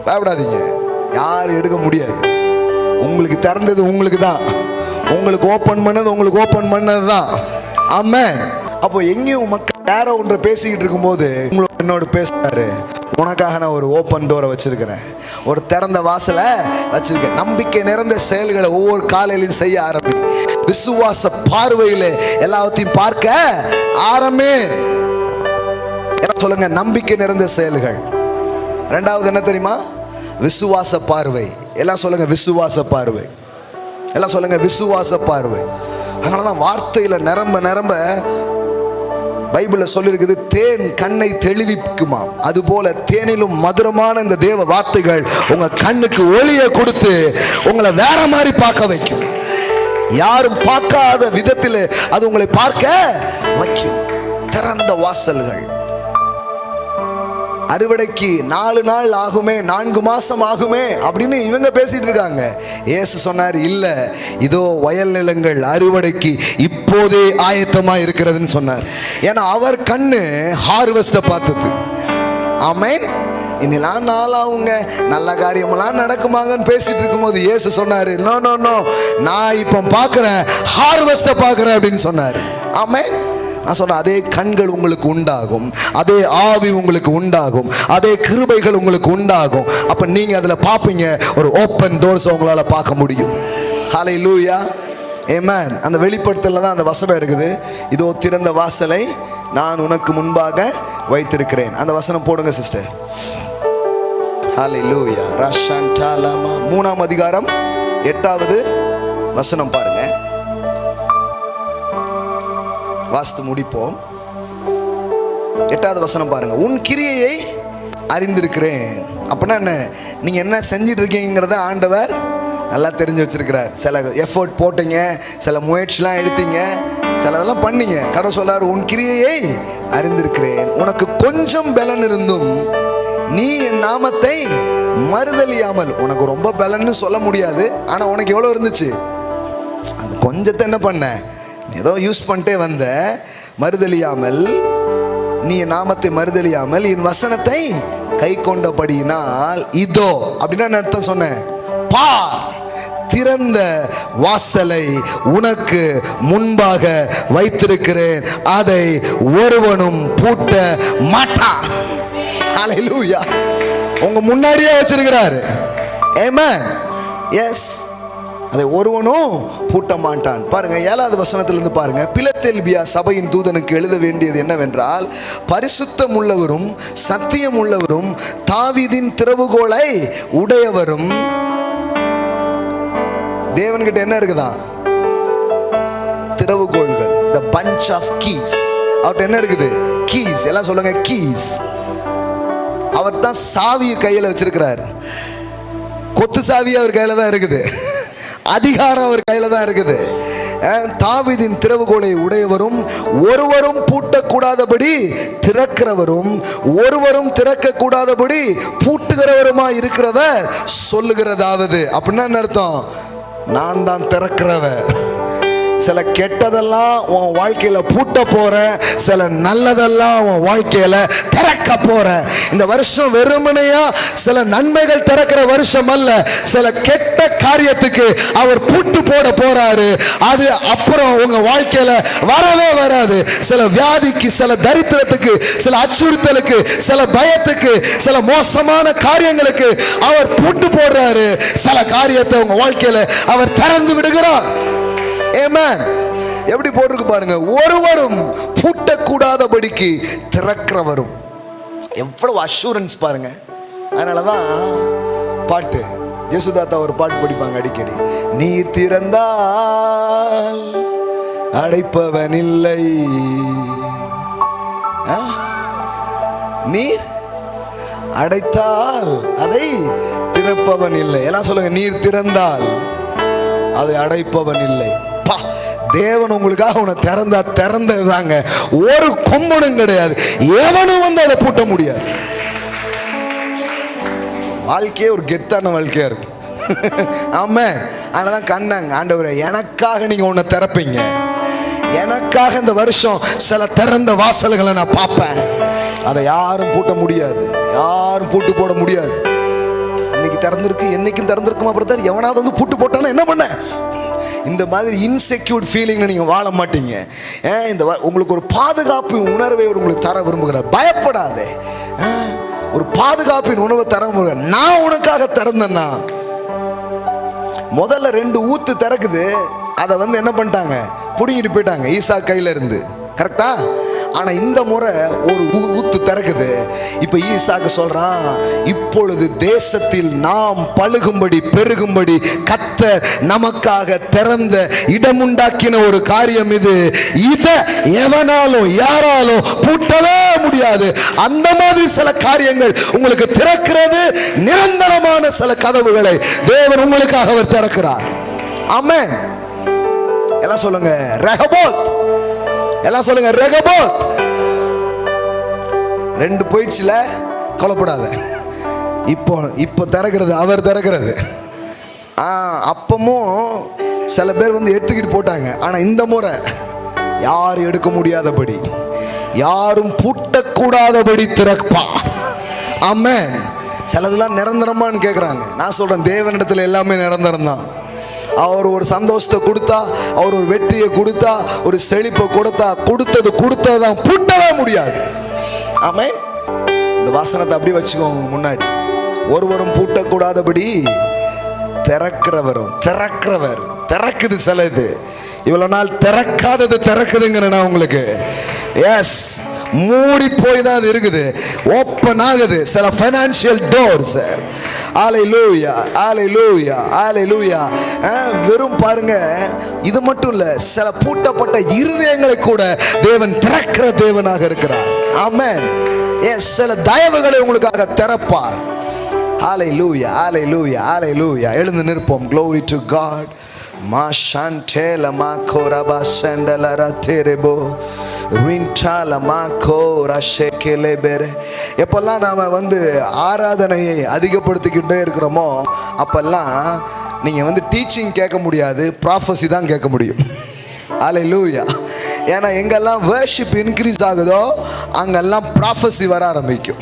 பயப்படாதீங்க, யாரும் எடுக்க முடியாது. உங்களுக்கு திறந்தது உங்களுக்கு தான், உங்களுக்கு ஓப்பன் பண்ணது உங்களுக்கு ஓப்பன் பண்ணது தான். ஆமென். அப்போ எங்கேயும் மக்கள் வேற ஒன்றை பேசிக்கிட்டு இருக்கும்போது உங்களோட என்னோட பேசுறாரு, உனக்காக நான் ஒரு ஓப்பன் டோரை வச்சிருக்கிறேன், ஒரு திறந்த வாசலை வச்சிருக்கேன். நம்பிக்கை நிறைந்த செயல்களை ஒவ்வொரு காலையிலும் செய்ய ஆரம்பி. விசுவாச பார்வையில எல்லாத்தையும் பார்க்க ஆரம்பி. சொல்லுங்க, நம்பிக்கை நிறைந்த செயல்கள். ரெண்டாவது என்ன தெரியுமா? விசுவாச பார்வை. எல்லாம் சொல்லுங்க, விசுவாச பார்வை. எல்லாம் சொல்லுங்க, விசுவாச பார்வை. அதனாலதான் வார்த்தையில நிரம்ப நிரம்ப பைபிள்ல சொல்லிருக்குது, தேன் கண்ணை தெளிவிக்குமா, அதுபோல தேனிலும் மதுரமான இந்த தேவ வார்த்தைகள் உங்க கண்ணுக்கு ஒளியை கொடுத்து உங்களை வேற மாதிரி பார்க்க வைக்கும். யாரும் பார்க்காத விதத்தில் அது உங்களை பார்க்க வைக்கும். திறந்த வாசல்கள். அறுவடைக்கு 4 நாள் ஆகுமே, 4 மாசம் ஆகுமே அப்படின்னு இவங்க பேசிட்டு இருக்காங்க. இயேசு சொன்னார், இல்ல, இதோ வயல் நிலங்கள் அறுவடைக்கு இப்போதே ஆயத்தமா இருக்கிறதுன்னு சொன்னார். ஏன்னா அவர் கண்ணு ஹார்வெஸ்ட பார்த்தது. ஆமென். இன்னெல்லாம் நாளாவுங்க, நல்ல காரியமெல்லாம் நடக்குமாங்கன்னு பேசிட்டு இருக்கும்போது இயேசு சொன்னாரு, நோ நோ நோ, நான் இப்போ பார்க்கிறேன், ஹார்வெஸ்ட பார்க்கிறேன் அப்படின்னு சொன்னார். ஆமென். நான் சொன்ன அதே கண்கள் உங்களுக்கு உண்டாகும், அதே ஆவி உங்களுக்கு உண்டாகும், அதே கிருபைகள் உங்களுக்கு உண்டாகும். அப்ப நீங்க அதுல பாப்பீங்க, ஒரு ஓப்பன் டோர்ஸ் உங்களால பார்க்க முடியும். ஹல்லேலூயா, ஆமென். அந்த வெளிப்படுத்தல தான் அந்த வசனம் இருக்குது, இதோ திறந்த வாசலை நான் உனக்கு முன்பாக வைத்திருக்கிறேன். அந்த வசனம் போடுங்க சிஸ்டர். ஹல்லேலூயா. ரஷான்டாலமா 3ஆம் அதிகாரம் 8வது வசனம் பாருங்க, வாஸ்து முடிப்போம். 8வது வசனம் பாருங்க. உன் கிரியையை அறிந்திருக்கிறேன். அப்படின்னா என்ன? நீங்க என்ன செஞ்சிட்டு இருக்கீங்கிறத ஆண்டவர் நல்லா தெரிஞ்சு வச்சிருக்கிறார். சில எஃபோர்ட் போட்டீங்க, சில முயற்சிலாம் எடுத்தீங்க, சிலதெல்லாம் பண்ணீங்க. கடவுள் சொல்றாரு, உன் கிரியையை அறிந்திருக்கிறேன், உனக்கு கொஞ்சம் பலன் இருந்தும் நீ என் நாமத்தை மறுதலியாமல். உனக்கு ரொம்ப பலன்னு சொல்ல முடியாது, ஆனா உனக்கு எவ்வளவு இருந்துச்சு? அந்த கொஞ்சத்தை என்ன பண்ண? ஏதோ யூஸ் பண்ணிட்டே வந்த. மறுதலியாமல், நீ என் நாமத்தை மறுதலியாமல் என் வசனத்தை கை கொண்டபடியினால் இதோ, அப்படின்னா அர்த்தம் சொன்னேன், பார், திறந்த வாசலை உனக்கு முன்பாக வைத்திருக்கிறேன், அதை ஒருவனும் பூட்ட மாட்டான். ஹல்லேலூயா. உங்க முன்னாடியே வச்சிருக்கிறாரு. ஆமென். எஸ், அதை ஒருவனும் பூட்ட மாட்டான். பாருங்க 7வது வசனத்திலிருந்து பாருங்க. பிலதெல்பியா சபையின் தூதனுக்கு எழுத வேண்டியது என்னவென்றால், பரிசுத்தம் உள்ளவரும் சத்தியம் உள்ளவரும் தாவீதின் திறவுகோலை உடையவரும். தேவன்கிட்ட என்ன இருக்குதா? திறவுகோள்கள். the bunch of keys. அவர்கிட்ட என்ன இருக்குது? கீஸ். எல்லாம் சொல்லுங்க, கீஸ். அவர் தான் சாவியை கையில வச்சிருக்கிறார். கொத்து சாவி அவர் கையில தான் இருக்குது, அதிகாரம் அவர் கையில தான் இருக்குது. தாவீதின் திறவுகோலை உடையவரும் ஒருவரும் பூட்டக்கூடாதபடி திறக்கிறவரும் ஒருவரும் திறக்க கூடாதபடி பூட்டுகிறவருமாய் இருக்கிறவர் சொல்லுகிறதாவது. அப்படின்னா என்ன அர்த்தம்? நான் தான் திறக்கிறவர். சில கெட்டதெல்லாம் உன் வாழ்க்கையில பூட்ட போற, சில நல்லதெல்லாம் உன் வாழ்க்கையில திறக்க போற. இந்த வருஷம் வெறுமனையா சில நன்மைகள் திறக்கிற வருஷம் அல்ல, சில கெட்ட காரியத்துக்கு அவர் பூட்டு போட போறாரு. அது அப்புறம் உங்க வாழ்க்கையில வரவே வராது. சில வியாதிக்கு, சில தரித்திரத்துக்கு, சில அச்சுறுத்தலுக்கு, சில பயத்துக்கு, சில மோசமான காரியங்களுக்கு அவர் பூட்டு போடுறாரு. சில காரியத்தை உங்க வாழ்க்கையில அவர் திறந்து விடுகிறார். ஆமென். எப்படி போட்டிருக்கு பாருங்க, ஒருவரும் பூட்டக்கூடாதபடிக்கு திறக்கிறவரும். எவ்வளவு அஷூரன்ஸ் பாருங்க. அதனாலதான் பாட்டு யேசுதாத்தா ஒரு பாட்டு படிப்பாங்க அடிக்கடி, நீ திறந்தால் அடைப்பவன் இல்லை, நீர் அடைத்தால் அதை திறப்பவன் இல்லை. எல்லாம் சொல்லுங்க, நீர் திறந்தால் அதை அடைப்பவன் இல்லை. தேவன் உங்களுக்காக உன்னை திறந்தா திறந்ததுதாங்க, ஒரு கொம்பனும் கிடையாது, எவனும் வந்து அதை பூட்ட முடியாது. வாழ்க்கையே ஒரு கெத்தான வாழ்க்கையா இருக்கு. ஆமா, அதனால கண்ணாங்க, ஆண்டவரே எனக்காக நீங்க உன்னை திறப்பீங்க, எனக்காக இந்த வருஷம் சில திறந்த வாசல்களை நான் பார்ப்பேன். அதை யாரும் பூட்ட முடியாது, யாரும் பூட்டு போட முடியாது. இன்னைக்கு திறந்திருக்கு, என்னைக்கும் திறந்திருக்குமா பிரதர்? எவனாவது வந்து பூட்டு போட்டானா என்ன பண்ண? இந்த மாதிரி இன்செக்யூர்ட் ஃபீலிங் நீங்க வாழ மாட்டீங்க. இந்த உங்களுக்கு ஒரு பாதுகாப்பு உணர்வை உங்களுக்கு தர விரும்புகிற. பயப்படாதே, ஒரு பாதுகாப்பின் உணர்வை தர விரும்புகிற. நான் உனக்காக திறந்தேன்னா முதல்ல 2 ஊத்து திறக்குது, அதை வந்து என்ன பண்ணிட்டாங்க, புடுங்கிட்டு போயிட்டாங்க ஈசா கையில இருந்து. கரெக்டா? ஆனா இந்த முறை ஒரு ஊத்து திறக்குது. இப்ப ஈசாக்கு சொல்றான், இப்பொழுது தேசத்தில் நாம் பழுகும்படி பெருகும்படி கர்த்தர் நமக்காக திறந்த இடமுண்டாக்கின ஒரு காரியம் இது. இத எவனாலும் யாராலும் பூட்டவே முடியாது. அந்த மாதிரி சில காரியங்கள் உங்களுக்கு திறக்கிறது. நிரந்தரமான சில கதவுகளை தேவன் உங்களுக்காக அவர் திறக்கிறார். ஆமென். எல்லாம் சொல்லுங்க ரெகபோத். எல்லாம் சொல்லுங்க ரெகபோத். 2 போயிடுச்சுல, கவலைப்படாத. இப்போ திறக்கிறது அவர் திறக்கிறது. அப்பமும் சில பேர் வந்து எடுத்துக்கிட்டு போட்டாங்க. ஆனா இந்த முறை யாரும் எடுக்க முடியாதபடி, யாரும் பூட்டக்கூடாதபடி திறப்பா. ஆமென். சிலதெல்லாம் நிரந்தரமான்னு கேட்குறாங்க. நான் சொல்றேன், தேவனிடத்தில் எல்லாமே நிரந்தரம் தான். அவர் ஒரு சந்தோஷத்தை கொடுத்தா, அவர் ஒரு வெற்றியை கொடுத்தா, ஒரு செழிப்பை கொடுத்தா, கொடுத்ததுதான் பூட்டவே முடியாது. ஆமென். இந்த வாசனத்தை அப்படி வச்சுக்கோங்க முன்னாடி. ஒருவரும் பூட்டக்கூடாதபடி திறக்கிறவர் திறக்குது. சில இது இவ்வளவு நாள் திறக்காதது திறக்குதுங்கிற நான் உங்களுக்கு. எஸ், மூடி போய் தான் அது இருக்குது, ஓப்பன் ஆகுது சில ஃபைனான்சியல் டோர்ஸ். ஹalleluya, ஹalleluya, ஹalleluya. வெறும் பாருங்க, இது மட்டும் இல்ல, சில பூட்டப்பட்ட இருதயங்களை கூட தேவன் திறக்கிற தேவனாக இருக்கிறார். ஆமென். எஸ், சில தயவுகளை உங்களுக்காக திறப்பார். ஹalleluya, ஹalleluya, ஹalleluya. எழுந்து நிற்போம். Glory to God. Ma shantela ma koraba sandala raterebo rintala ma kora shekele bere. எப்பெல்லாம் நாம வந்து ஆராதனையை அதிகப்படுத்திக்கிட்டே இருக்கிறோமோ அப்பெல்லாம் நீங்க வந்து டீச்சிங் கேட்க முடியாது, ப்ராஃபஸி தான் கேட்க முடியும். ஹalleluya. ஏன்னா எங்கெல்லாம் வர்ஷிப் இன்க்ரீஸ் ஆகுதோ அங்கெல்லாம் ப்ராஃபஸி வர ஆரம்பிக்கும்,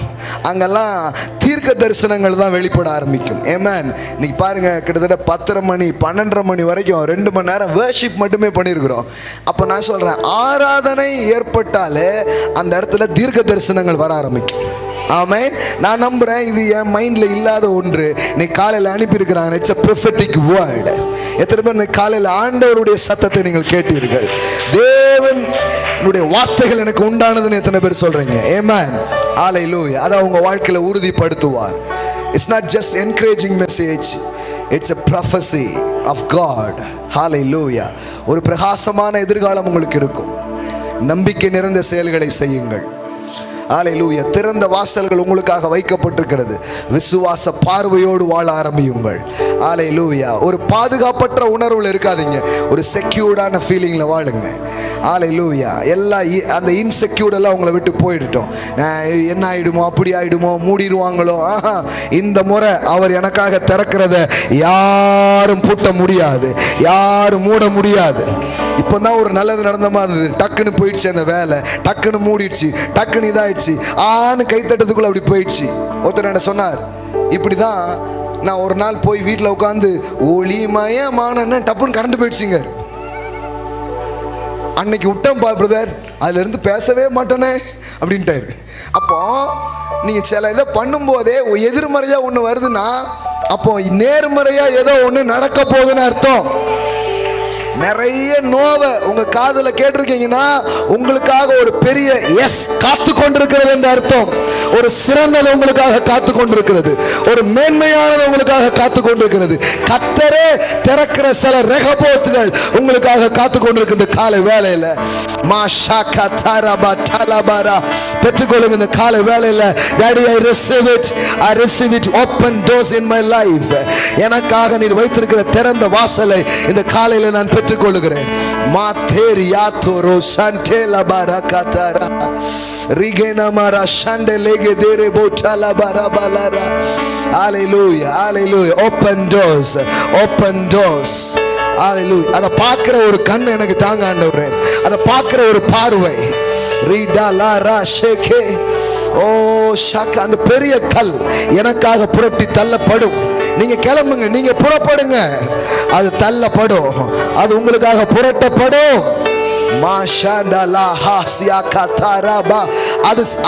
அங்கெல்லாம் தீர்க்க தரிசனங்கள் தான் வெளிப்பட ஆரம்பிக்கும். ஆமென். இன்னைக்கு பாருங்க, கிட்டத்தட்ட 10:30 மணி 12:30 மணி வரைக்கும் 2 மணி நேரம் வர்ஷிப் மட்டுமே பண்ணியிருக்கிறோம். அப்போ நான் சொல்றேன், ஆராதனை ஏற்பட்டாலே அந்த இடத்துல தீர்க்க தரிசனங்கள் வர ஆரம்பிக்கும். ஆமென். நான் நம்புறேன், இது என் மைண்ட்ல இல்லாத ஒன்று. நீ காலையில் அனுப்பியிருக்கிறாங்க. It's a prophetic word. எத்தனை பேர் காலையில் ஆண்டவருடைய சத்தத்தை நீங்கள் கேட்டீர்கள்? தேவனுடைய வார்த்தைகள் எனக்கு உண்டானதுன்னு எத்தனை பேர் சொல்றீங்க? ஆமென். ஹalleluya. அதை உங்க வாழ்க்கையில உறுதிப்படுத்துவார். It's not just encouraging message, it's a prophecy of God. ஹalleluya. ஒரு பிரகாசமான எதிர்காலம் உங்களுக்கு இருக்கும். நம்பிக்கை நிறைந்த செயல்களை செய்யுங்கள். ஹalleluya. திறந்த வாசல்கள் உங்களுக்காக வைக்கப்பட்டிருக்கிறது. விசுவாச பார்வையோடு வாழ ஆரம்பியுங்கள். ஹalleluya. ஒரு பாதுகாப்பற்ற உணர்வுல இருக்காதீங்க, ஒரு செக்யூர்டான ஃபீலிங்ல வாழுங்க. ஹalleluya. எல்லா அந்த இன்செக்யூர்ட் எல்லாம் உங்களை விட்டு போயிடட்டும். என்ன ஆயிடுமோ, அப்படி ஆயிடுமோ, மூடிடுவாங்களோ. இந்த முறை அவர் எனக்காக திறக்கிறத யாரும் பூட்ட முடியாது, யாரும் மூட முடியாது. இப்போதான் ஒரு நல்லது நடந்த மாதிரி இருந்தது, டக்குன்னு போயிடுச்சு அந்த வேலை, டக்குன்னு மூடிடுச்சு, டக்குன்னு இதாயிடுச்சு, கைத்தட்டத்துக்குள்ள அப்படி போயிடுச்சு. ஒருத்தர் என்ன சொன்னார், இப்படிதான் நான் ஒரு நாள் போய் வீட்டில் உட்காந்து ஒளிமயமான டப்புன்னு கரண்ட் போயிடுச்சுங்க. அன்னைக்கு விட்டேன் பா பிரதர், அதுல இருந்து பேசவே மாட்டேனே அப்படின்ட்டாரு. அப்போ நீங்க சில இதை பண்ணும்போதே எதிர்மறையா ஒண்ணு வருதுன்னா அப்போ நேர்மறையா ஏதோ ஒண்ணு நடக்க போகுதுன்னு அர்த்தம். நிறைய நோவை உங்க காதுல கேட்டிருக்கீங்கன்னா உங்களுக்காக ஒரு பெரிய எஸ் காத்து கொண்டிருக்கிறது என்று அர்த்தம். ஒரு சிறந்தது உங்களுக்காக காத்து கொண்டிருக்கிறது, ஒரு மேன்மையானது உங்களுக்காக காத்து கொண்டிருக்கிறது. கர்த்தரே திறக்கிற சில ரெகபோத்துகள் உங்களுக்காக காத்து கொண்டிருக்கிறது. காலை வேளையில பெற்றுக்கொள்ளுங்க. இந்த காலை வேளையில daddy, I receive it, open doors in my life. எனக்காக நீர் வைத்திருக்கிற திறந்த வாசலை இந்த காலையில நான் பெற்றுக்கொள்கிறேன். மாத்தேரியாத்தோரோ சண்டேலா பாரகாதாரா ரிகேனா மாரா ஷண்டேலேகே தேரே போட்டாலா பாராபாலாரா. ஹalleluya, hallelujah. Open doors, open doors. ஹalleluya. அதை பார்க்கிற ஒரு கண் எனக்கு தாங்க ஆண்டவரே. அதை பார்க்கிற ஒரு பார்வை. ரீடா லா ரா ஷேகே ஓ ஷாக். அந்த பெரிய கல் எனக்காக புரட்டி தள்ளப்படும். நீங்க கிளம்புங்க, நீங்க புறப்படுங்க, அது தள்ளப்படும், அது உங்களுக்காக புரட்டப்படும்.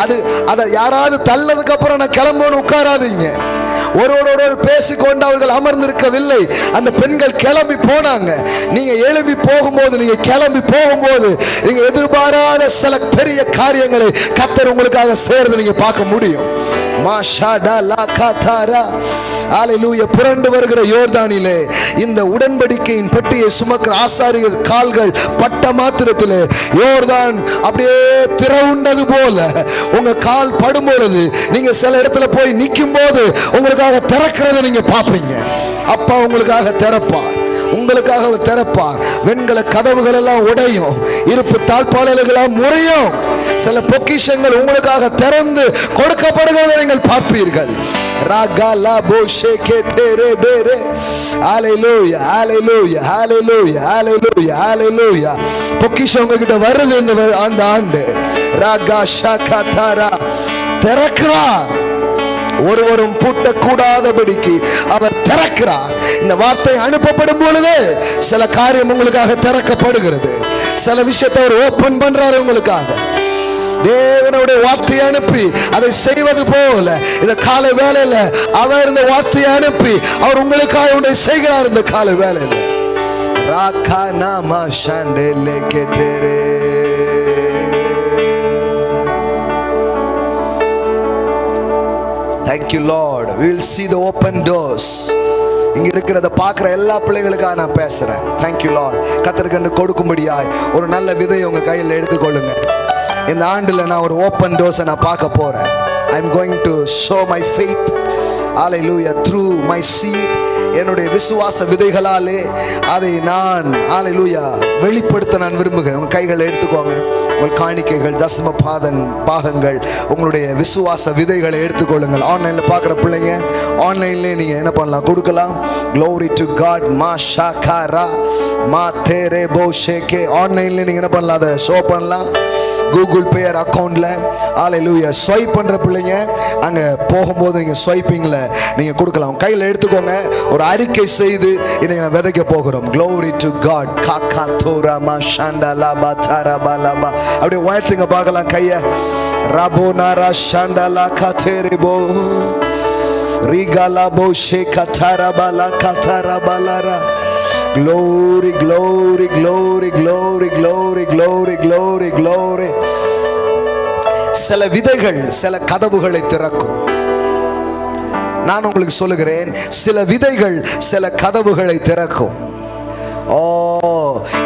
அது யாராவது தள்ளதுக்கு அப்புறம் நான் கிளம்பணும் உட்காராதீங்க. ஒருவரோடு பேசிக்கொண்டு அவர்கள் அமர்ந்திருக்கவில்லை. அந்த பெண்கள் கிளம்பி போனாங்க. நீங்க எழுப்பி போகும்போது, நீங்க கிளம்பி போகும்போது நீங்க எதிர்பாராத சில பெரிய காரியங்களை கர்த்தர் உங்களுக்காக சேர்ந்து நீங்க பார்க்க முடியும். புரண்டு வருகிற யோர்தானிலே இந்த உடன்படிக்கையின் பெட்டியை சுமக்கிற ஆசாரியர் கால்கள் பட்ட மாத்திரத்திலே யோர்தான் அப்படியே திறவுண்டது போல உங்க கால் படும் பொழுது நீங்க சில இடத்துல போய் நிற்கும் போது உங்களுக்காக திறக்கிறத நீங்க பார்ப்பீங்க. அப்பா உங்களுக்காக திறப்பார், உங்களுக்காக அவர் திறப்பார். வெண்கல கதவுகள் எல்லாம் உடையும், இருப்பு தாழ்பாளர்களெல்லாம் முறையும். சில பொக்கிஷங்கள் உங்களுக்காக திறந்து கொடுக்கப்படுகிறதை நீங்கள் பார்ப்பீர்கள். ராகாலா போஷேகே தேரே பேரே. ஹalleluya ஹalleluya ஹalleluya ஹalleluya ஹalleluya. பொக்கிஷம் உங்ககிட்ட வருது அந்த ஆண்டு. ராகா ஷாகாதாரா திறக்கிறார். ஒருவரும் பூட்டக்கூடாதபடிக்கு அவர் திறக்கிறார். இந்த வார்த்தை அனுப்பப்படும் பொழுது சில காரியம் உங்களுக்காக திறக்கப்படுகிறது. சில விஷயத்தை அவர் ஓபன் பண்றாரு உங்களுக்காக. தேவனுடைய வார்த்தையை அனுப்பி அதை செய்வது போல இந்த காலை வேளையில அவர் இந்த வார்த்தையை அனுப்பி அவர் உங்களுக்காக ஒன்றை செய்கிறார். இந்த காலை வேளையில ராகா நாமா ஷாண்டேலே கேதேரே. Thank you Lord. We will see the open doors. இங்க இருக்கிறத பார்க்குற எல்லா பிள்ளைகளுக்காக நான் பேசுறேன். Thank you Lord. கர்த்தருக்கு கொடுக்கும்படியாய் ஒரு நல்ல விதையை உங்க கையில் எடுத்துக்கொள்ளுங்க. இந்த ஆண்டுல நான் ஒரு ஓப்பன் டோர்ஸை நான் பார்க்க போறேன். I am going to show my faith, hallelujah, through my seed. என்னுடைய விசுவாச விதைகளாலே அதை நான் hallelujah வெளிப்படுத்த நான் விரும்புகிறேன். உங்க கைகளை எடுத்துக்கோங்க. உங்கள் காணிக்கைகள், தசம பாகங்கள், உங்களுடைய விசுவாச விதைகளை எடுத்துக்கொள்ளுங்கள். ஆன்லைனில் பார்க்குற பிள்ளைங்க ஆன்லைன்லேயே நீங்கள் என்ன பண்ணலாம், கொடுக்கலாம். Glory to God. மா ஷாகாரா மா தேரே போ ஷேகே. ஆன்லைன்லேயே நீங்கள் என்ன பண்ணலாம், அதை ஷோ பண்ணலாம். கூகுள் பே அக்கௌண்ட்ல ஹalleluya ஸ்வைப் பண்ற பிள்ளைங்க அங்க போகும்போது நீங்க ஸ்வைப்பிங்ல நீங்க கொடுக்கலாம். கையில எடுத்துக்கோங்க. ஒரு அறிக்கை செய்து இதை நான் விதைக்க போகிறோம். Glory to God. காக்கா தோரா மா ஷாண்டலா பாதாரா பாலாமா. அப்படியே உயர்த்துங்க பார்க்கலாம் கைய. ராபோ நாரா ஷாண்டலா காதேரிபோ ரிகாலா போ ஷேகதாரா Bala காதாரா பாலாரா. Glory, glory, glory, glory, glory, glory, glory, glory. சில விதைகள் சில கதவுகளை திறக்கும். நான் உங்களுக்கு சொல்லுகிறேன், சில விதைகள் சில கதவுகளை திறக்கும். ஓ,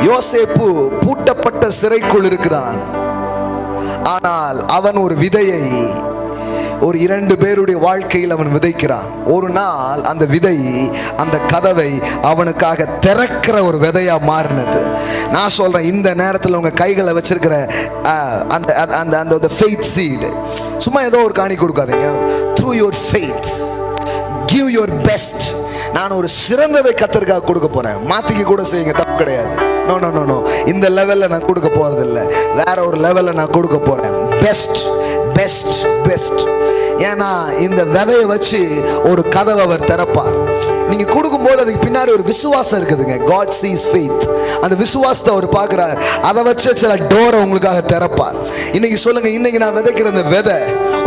யோசேப்பு பூட்டப்பட்ட சிறைக்குள் இருக்கிறான். ஆனால் அவன் ஒரு விதையை ஒரு 2 பேருடைய வாழ்க்கையில் அவன் விதைக்கிறான். ஒரு நாள் அந்த விதை அந்த கதவை அவனுக்காக திறக்கிற ஒரு விதையா மாறினது. நான் சொல்றேன், இந்த நேரத்தில் உங்க கைகளை வச்சிருக்கிற அந்த அந்த அந்த ஃபெய்த் சீட், சும்மா ஏதோ ஒரு காணி கொடுக்காதீங்க. Through your faith give your best. நான் ஒரு சிறந்ததை கர்த்தருக்காக கொடுக்க போறேன். மாத்திக்க கூட செய்யுங்க, தப்பு கிடையாது. No no no no. இந்த லெவல்ல நான் கொடுக்க போறது இல்லை, வேற ஒரு லெவல்ல நான் கொடுக்க போறேன். Best best best. ஏன்னா இந்த விதையை வச்சு ஒரு கதவை அவர் திறப்பார். நீங்க கொடுக்கும்போது அதுக்கு பின்னாடி ஒரு விசுவாசம் இருக்குதுங்க. God sees faith. அந்த விசுவாசத்தை அவர் பார்க்கிறார். அதை வச்சு சில டோரை உங்களுக்காக திறப்பார். இன்னைக்கு சொல்லுங்க, இன்னைக்கு நான் விதைக்கிற இந்த விதை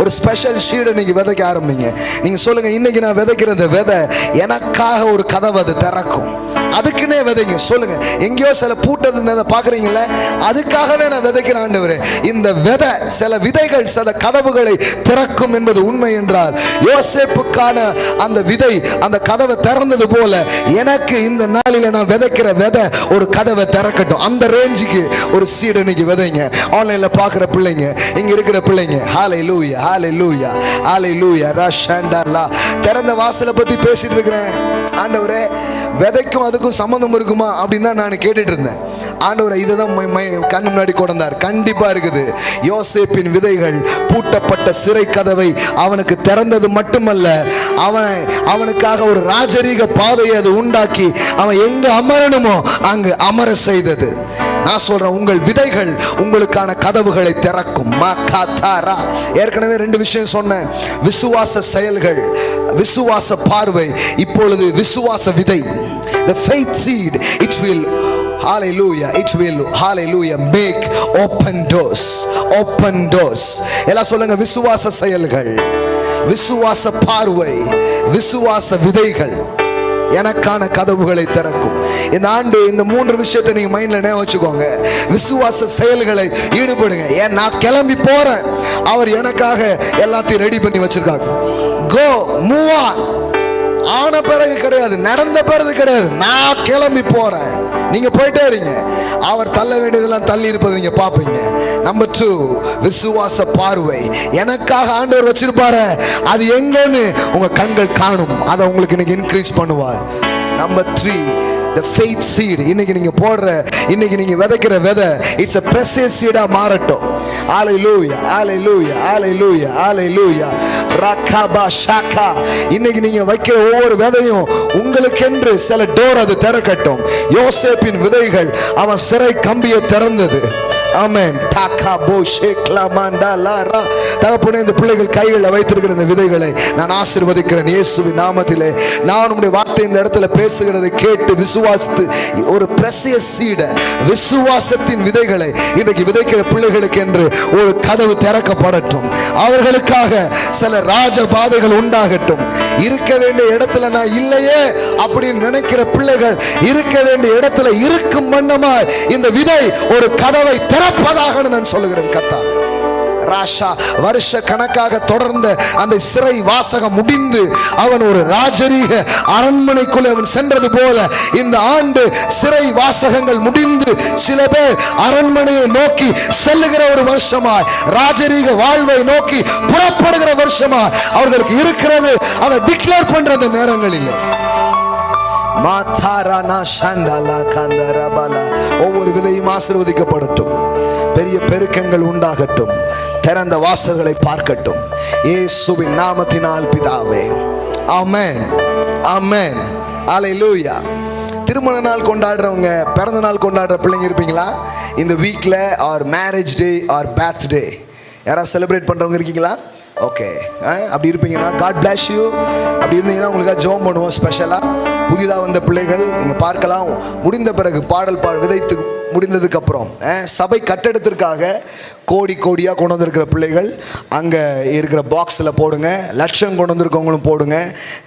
ஒரு ஸ்பெஷல் ஷீடை நீங்க விதைக்க ஆரம்பிங்க. நீங்க சொல்லுங்க, இன்னைக்கு நான் விதைக்கிற இந்த விதை எனக்காக ஒரு கதவை அது திறக்கும். அதுக்குன்னே விதைங்க. சொல்லுங்க, எங்கேயோ சில பூட்டது பாக்குறீங்களே, அதுக்காகவே நான் விதைக்கிறேன் ஆண்டவரே. இந்த விதை சில விதைகள் சில கதவுகளை திறக்கும் என்பது உண்மை என்றால், யோசேப்புக்கான அந்த விதை அந்த கதவை திறந்தது போல எனக்கு இந்த நாளில நான் விதைக்கிற விதை ஒரு கதவை திறக்கட்டும். அந்த ரேஞ்சுக்கு ஒரு சீடை இன்னைக்கு விதைங்க. ஆன்லைன்ல பாக்குற பிள்ளைங்க, இங்க இருக்கிற பிள்ளைங்க, ஹalleluya ஹalleluya ஹalleluya ரஷண்டலா. திறந்த வாசலை பத்தி பேசிட்டு இருக்கிறேன். ஆண்டவரே, விதைக்கும் அதுக்கும் சம்பந்தம் இருக்குமா அப்படின்னு தான் நான் கேட்டுட்டு இருந்தேன். ஆண்டவரை இதை தான் கண் முன்னாடி கொண்டார். கண்டிப்பா இருக்குது. யோசேப்பின் விதைகள் பூட்டப்பட்ட சிறை கதவை அவனுக்கு திறந்தது மட்டுமல்ல, அவனுக்காக ஒரு ராஜரீக பாதையை அது உண்டாக்கி அவன் எங்க அமரணுமோ அங்கு அமர செய்தது. நான் சொல்றேன், உங்கள் விதைகள் உங்களுக்கான கதவுகளை திறக்கும். ஏற்கனவே 2 விஷயம் சொன்னேன். விசுவாச செயல்கள், விசுவாச பார்வை, இப்பொழுது விசுவாச விதை. The faith seed, it will, hallelujah, it will, hallelujah, make open doors. Open doors. எல்லாம் சொல்லுங்க, விசுவாச செயல்கள், விசுவாச பார்வை, விசுவாச விதைகள் எனக்கான கதவுகளை திறக்கும். இந்த ஆண்டு இந்த 3 விஷயத்தை நீங்க மைண்ட்ல நினைவு வச்சுக்கோங்க. விசுவாச செயல்களை ஈடுபடுங்க. ஏன் நான் கிளம்பி போறேன், அவர் எனக்காக எல்லாத்தையும் ரெடி பண்ணி வச்சிருக்காங்க. கோ, மூவ் ஆன். ஆன பிறகு கிடையாது, நடந்த பிறகு கிடையாது, நான் கிளம்பி போறேன். நீங்க போயிட்டே இருங்க. அவர் தள்ள வேண்டியதெல்லாம் தள்ளி இருப்பது நீங்க பாப்பீங்க. நம்பர் 2, விசுவாச பார்வை. எனக்காக ஆண்டவர் வச்சிருப்பாரு, அது எங்கன்னு உங்க கண்கள் காணும். அதை உங்களுக்கு இன்னைக்கு இன்க்ரீஸ் பண்ணுவார். Number 3, the faith seed. இன்னைக்கு நீங்க போடுற, இன்னைக்கு நீங்க விதைக்கிற விதை, இட்ஸ் a precious seed-ஆ மாறட்டும். ஹalleluya, hallelujah, hallelujah, hallelujah. ரகபா ஷாகா. இன்னைக்கு நீங்க வைக்கிற ஒவ்வொரு விதையும் உங்களுக்கென்று சில டோர் அது திறக்கட்டும். யோசேப்பின் விதைகள் அவன் சிறை கம்பியை திறந்தது. ஆமென். டாகாபோ ஷேக்லாமாண்டா லாரா. தகப்பனே, இந்த பிள்ளைகள் கைகளில் வைத்திருக்கிற இந்த விதைகளை நான் ஆசீர்வதிக்கிறேன் இயேசுவின் நாமத்திலே. நான் உம்முடைய வார்த்தை இந்த இடத்துல பேசுகிறதை கேட்டு விசுவாசித்து ஒரு precious seed, விசுவாசத்தின் விதைகளை இன்றைக்கு விதைக்கிற பிள்ளைகளுக்கு என்று ஒரு கதவு திறக்கப்படட்டும். அவர்களுக்காக சில ராஜ பாதைகள் உண்டாகட்டும். இருக்க வேண்டிய இடத்துல நான் இல்லையே அப்படின்னு நினைக்கிற பிள்ளைகள் இருக்க வேண்டிய இடத்துல இருக்கும் வண்ணமாய் இந்த விதை ஒரு கதவை திறப்பதாக நான் சொல்லுகிறேன். கர்த்தா, ராஷா வருஷ கணக்காக தொடர்ந்த அந்த சிறை வாசகம் முடிந்து அவன் ஒரு ராஜரீக அரண்மனைக்குள்ளே அவன் சென்றது போல இந்த ஆண்டு சிறை வாசகங்கள் முடிந்து சில பேர் அரண்மனையை நோக்கி செல்லுகிற ஒரு வருஷமாய், ராஜரீக வாழ்வை நோக்கி புறப்படுகிற வருஷமாய் அவர்களுக்கு இருக்கிறது. அதை டிக்ளேர் பண்ற அந்த நேரங்களில் ஒவ்வொரு விதையும் ஆசீர்வதிக்கப்படட்டும். பெரிய பெருக்கங்கள் உண்டாகட்டும். திறந்த வாசல்களை பார்க்கட்டும். இயேசுவின் நாமத்தினால் பிதாவே, ஆமென், ஆமென், ஹalleluya. திருமண நாள் கொண்டாடுறவங்க, பிறந்த நாள் கொண்டாடுற பிள்ளைங்க இருப்பீங்களா? இந்த வீக்ல or marriage day or birthday யாராவது செலிப்ரேட் பண்றவங்க இருக்கீங்களா? ஓகே, அப்படி இருப்பீங்கன்னா காட் பிளஸ் யூ. அப்படி இருந்தீங்கன்னா உங்களுக்காக ஜெபம் பண்ணுவோம். ஸ்பெஷலாக புதிதாக வந்த பிள்ளைகள் நீங்கள் பார்க்கலாம். முடிந்த பிறகு பாடல் விதைத்து முடிந்ததுக்கு அப்புறம் சபை கட்டடத்திற்காக கோடி கோடியாக கொண்டு வந்திருக்கிற பிள்ளைகள் அங்கே இருக்கிற பாக்ஸில் போடுங்க. லட்சம் கொண்டு வந்திருக்கவங்களும் போடுங்க.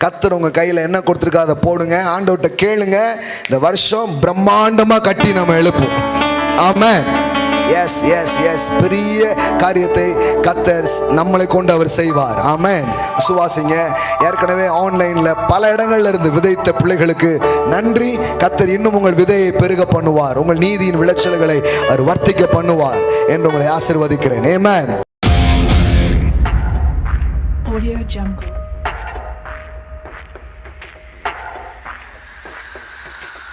கர்த்தர் உங்கள் கையில் என்ன கொடுத்துருக்கா அதை போடுங்க. ஆண்டவர்கிட்ட கேளுங்க. இந்த வருஷம் பிரம்மாண்டமாக கட்டி நம்ம எழுப்போம். ஆமென். எஸ் எஸ் எஸ் பெரிய காரியத்தை கர்த்தர் நம்மளை கொண்டு அவர் செய்வார். ஆமென். விசுவாசிங்க. ஏற்கனவே ஆன்லைன்ல பல இடங்கள்ல இருந்து விதைத்த பிள்ளைகளுக்கு நன்றி. கர்த்தர் இன்னும் உங்கள் விதையை பெருக பண்ணுவார். உங்கள் நீதியின் விளைச்சல்களை அவர் வர்த்திக்க பண்ணுவார் என்று உங்களை ஆசீர்வதிக்கிறேன். ஆமென். Audio Jungle.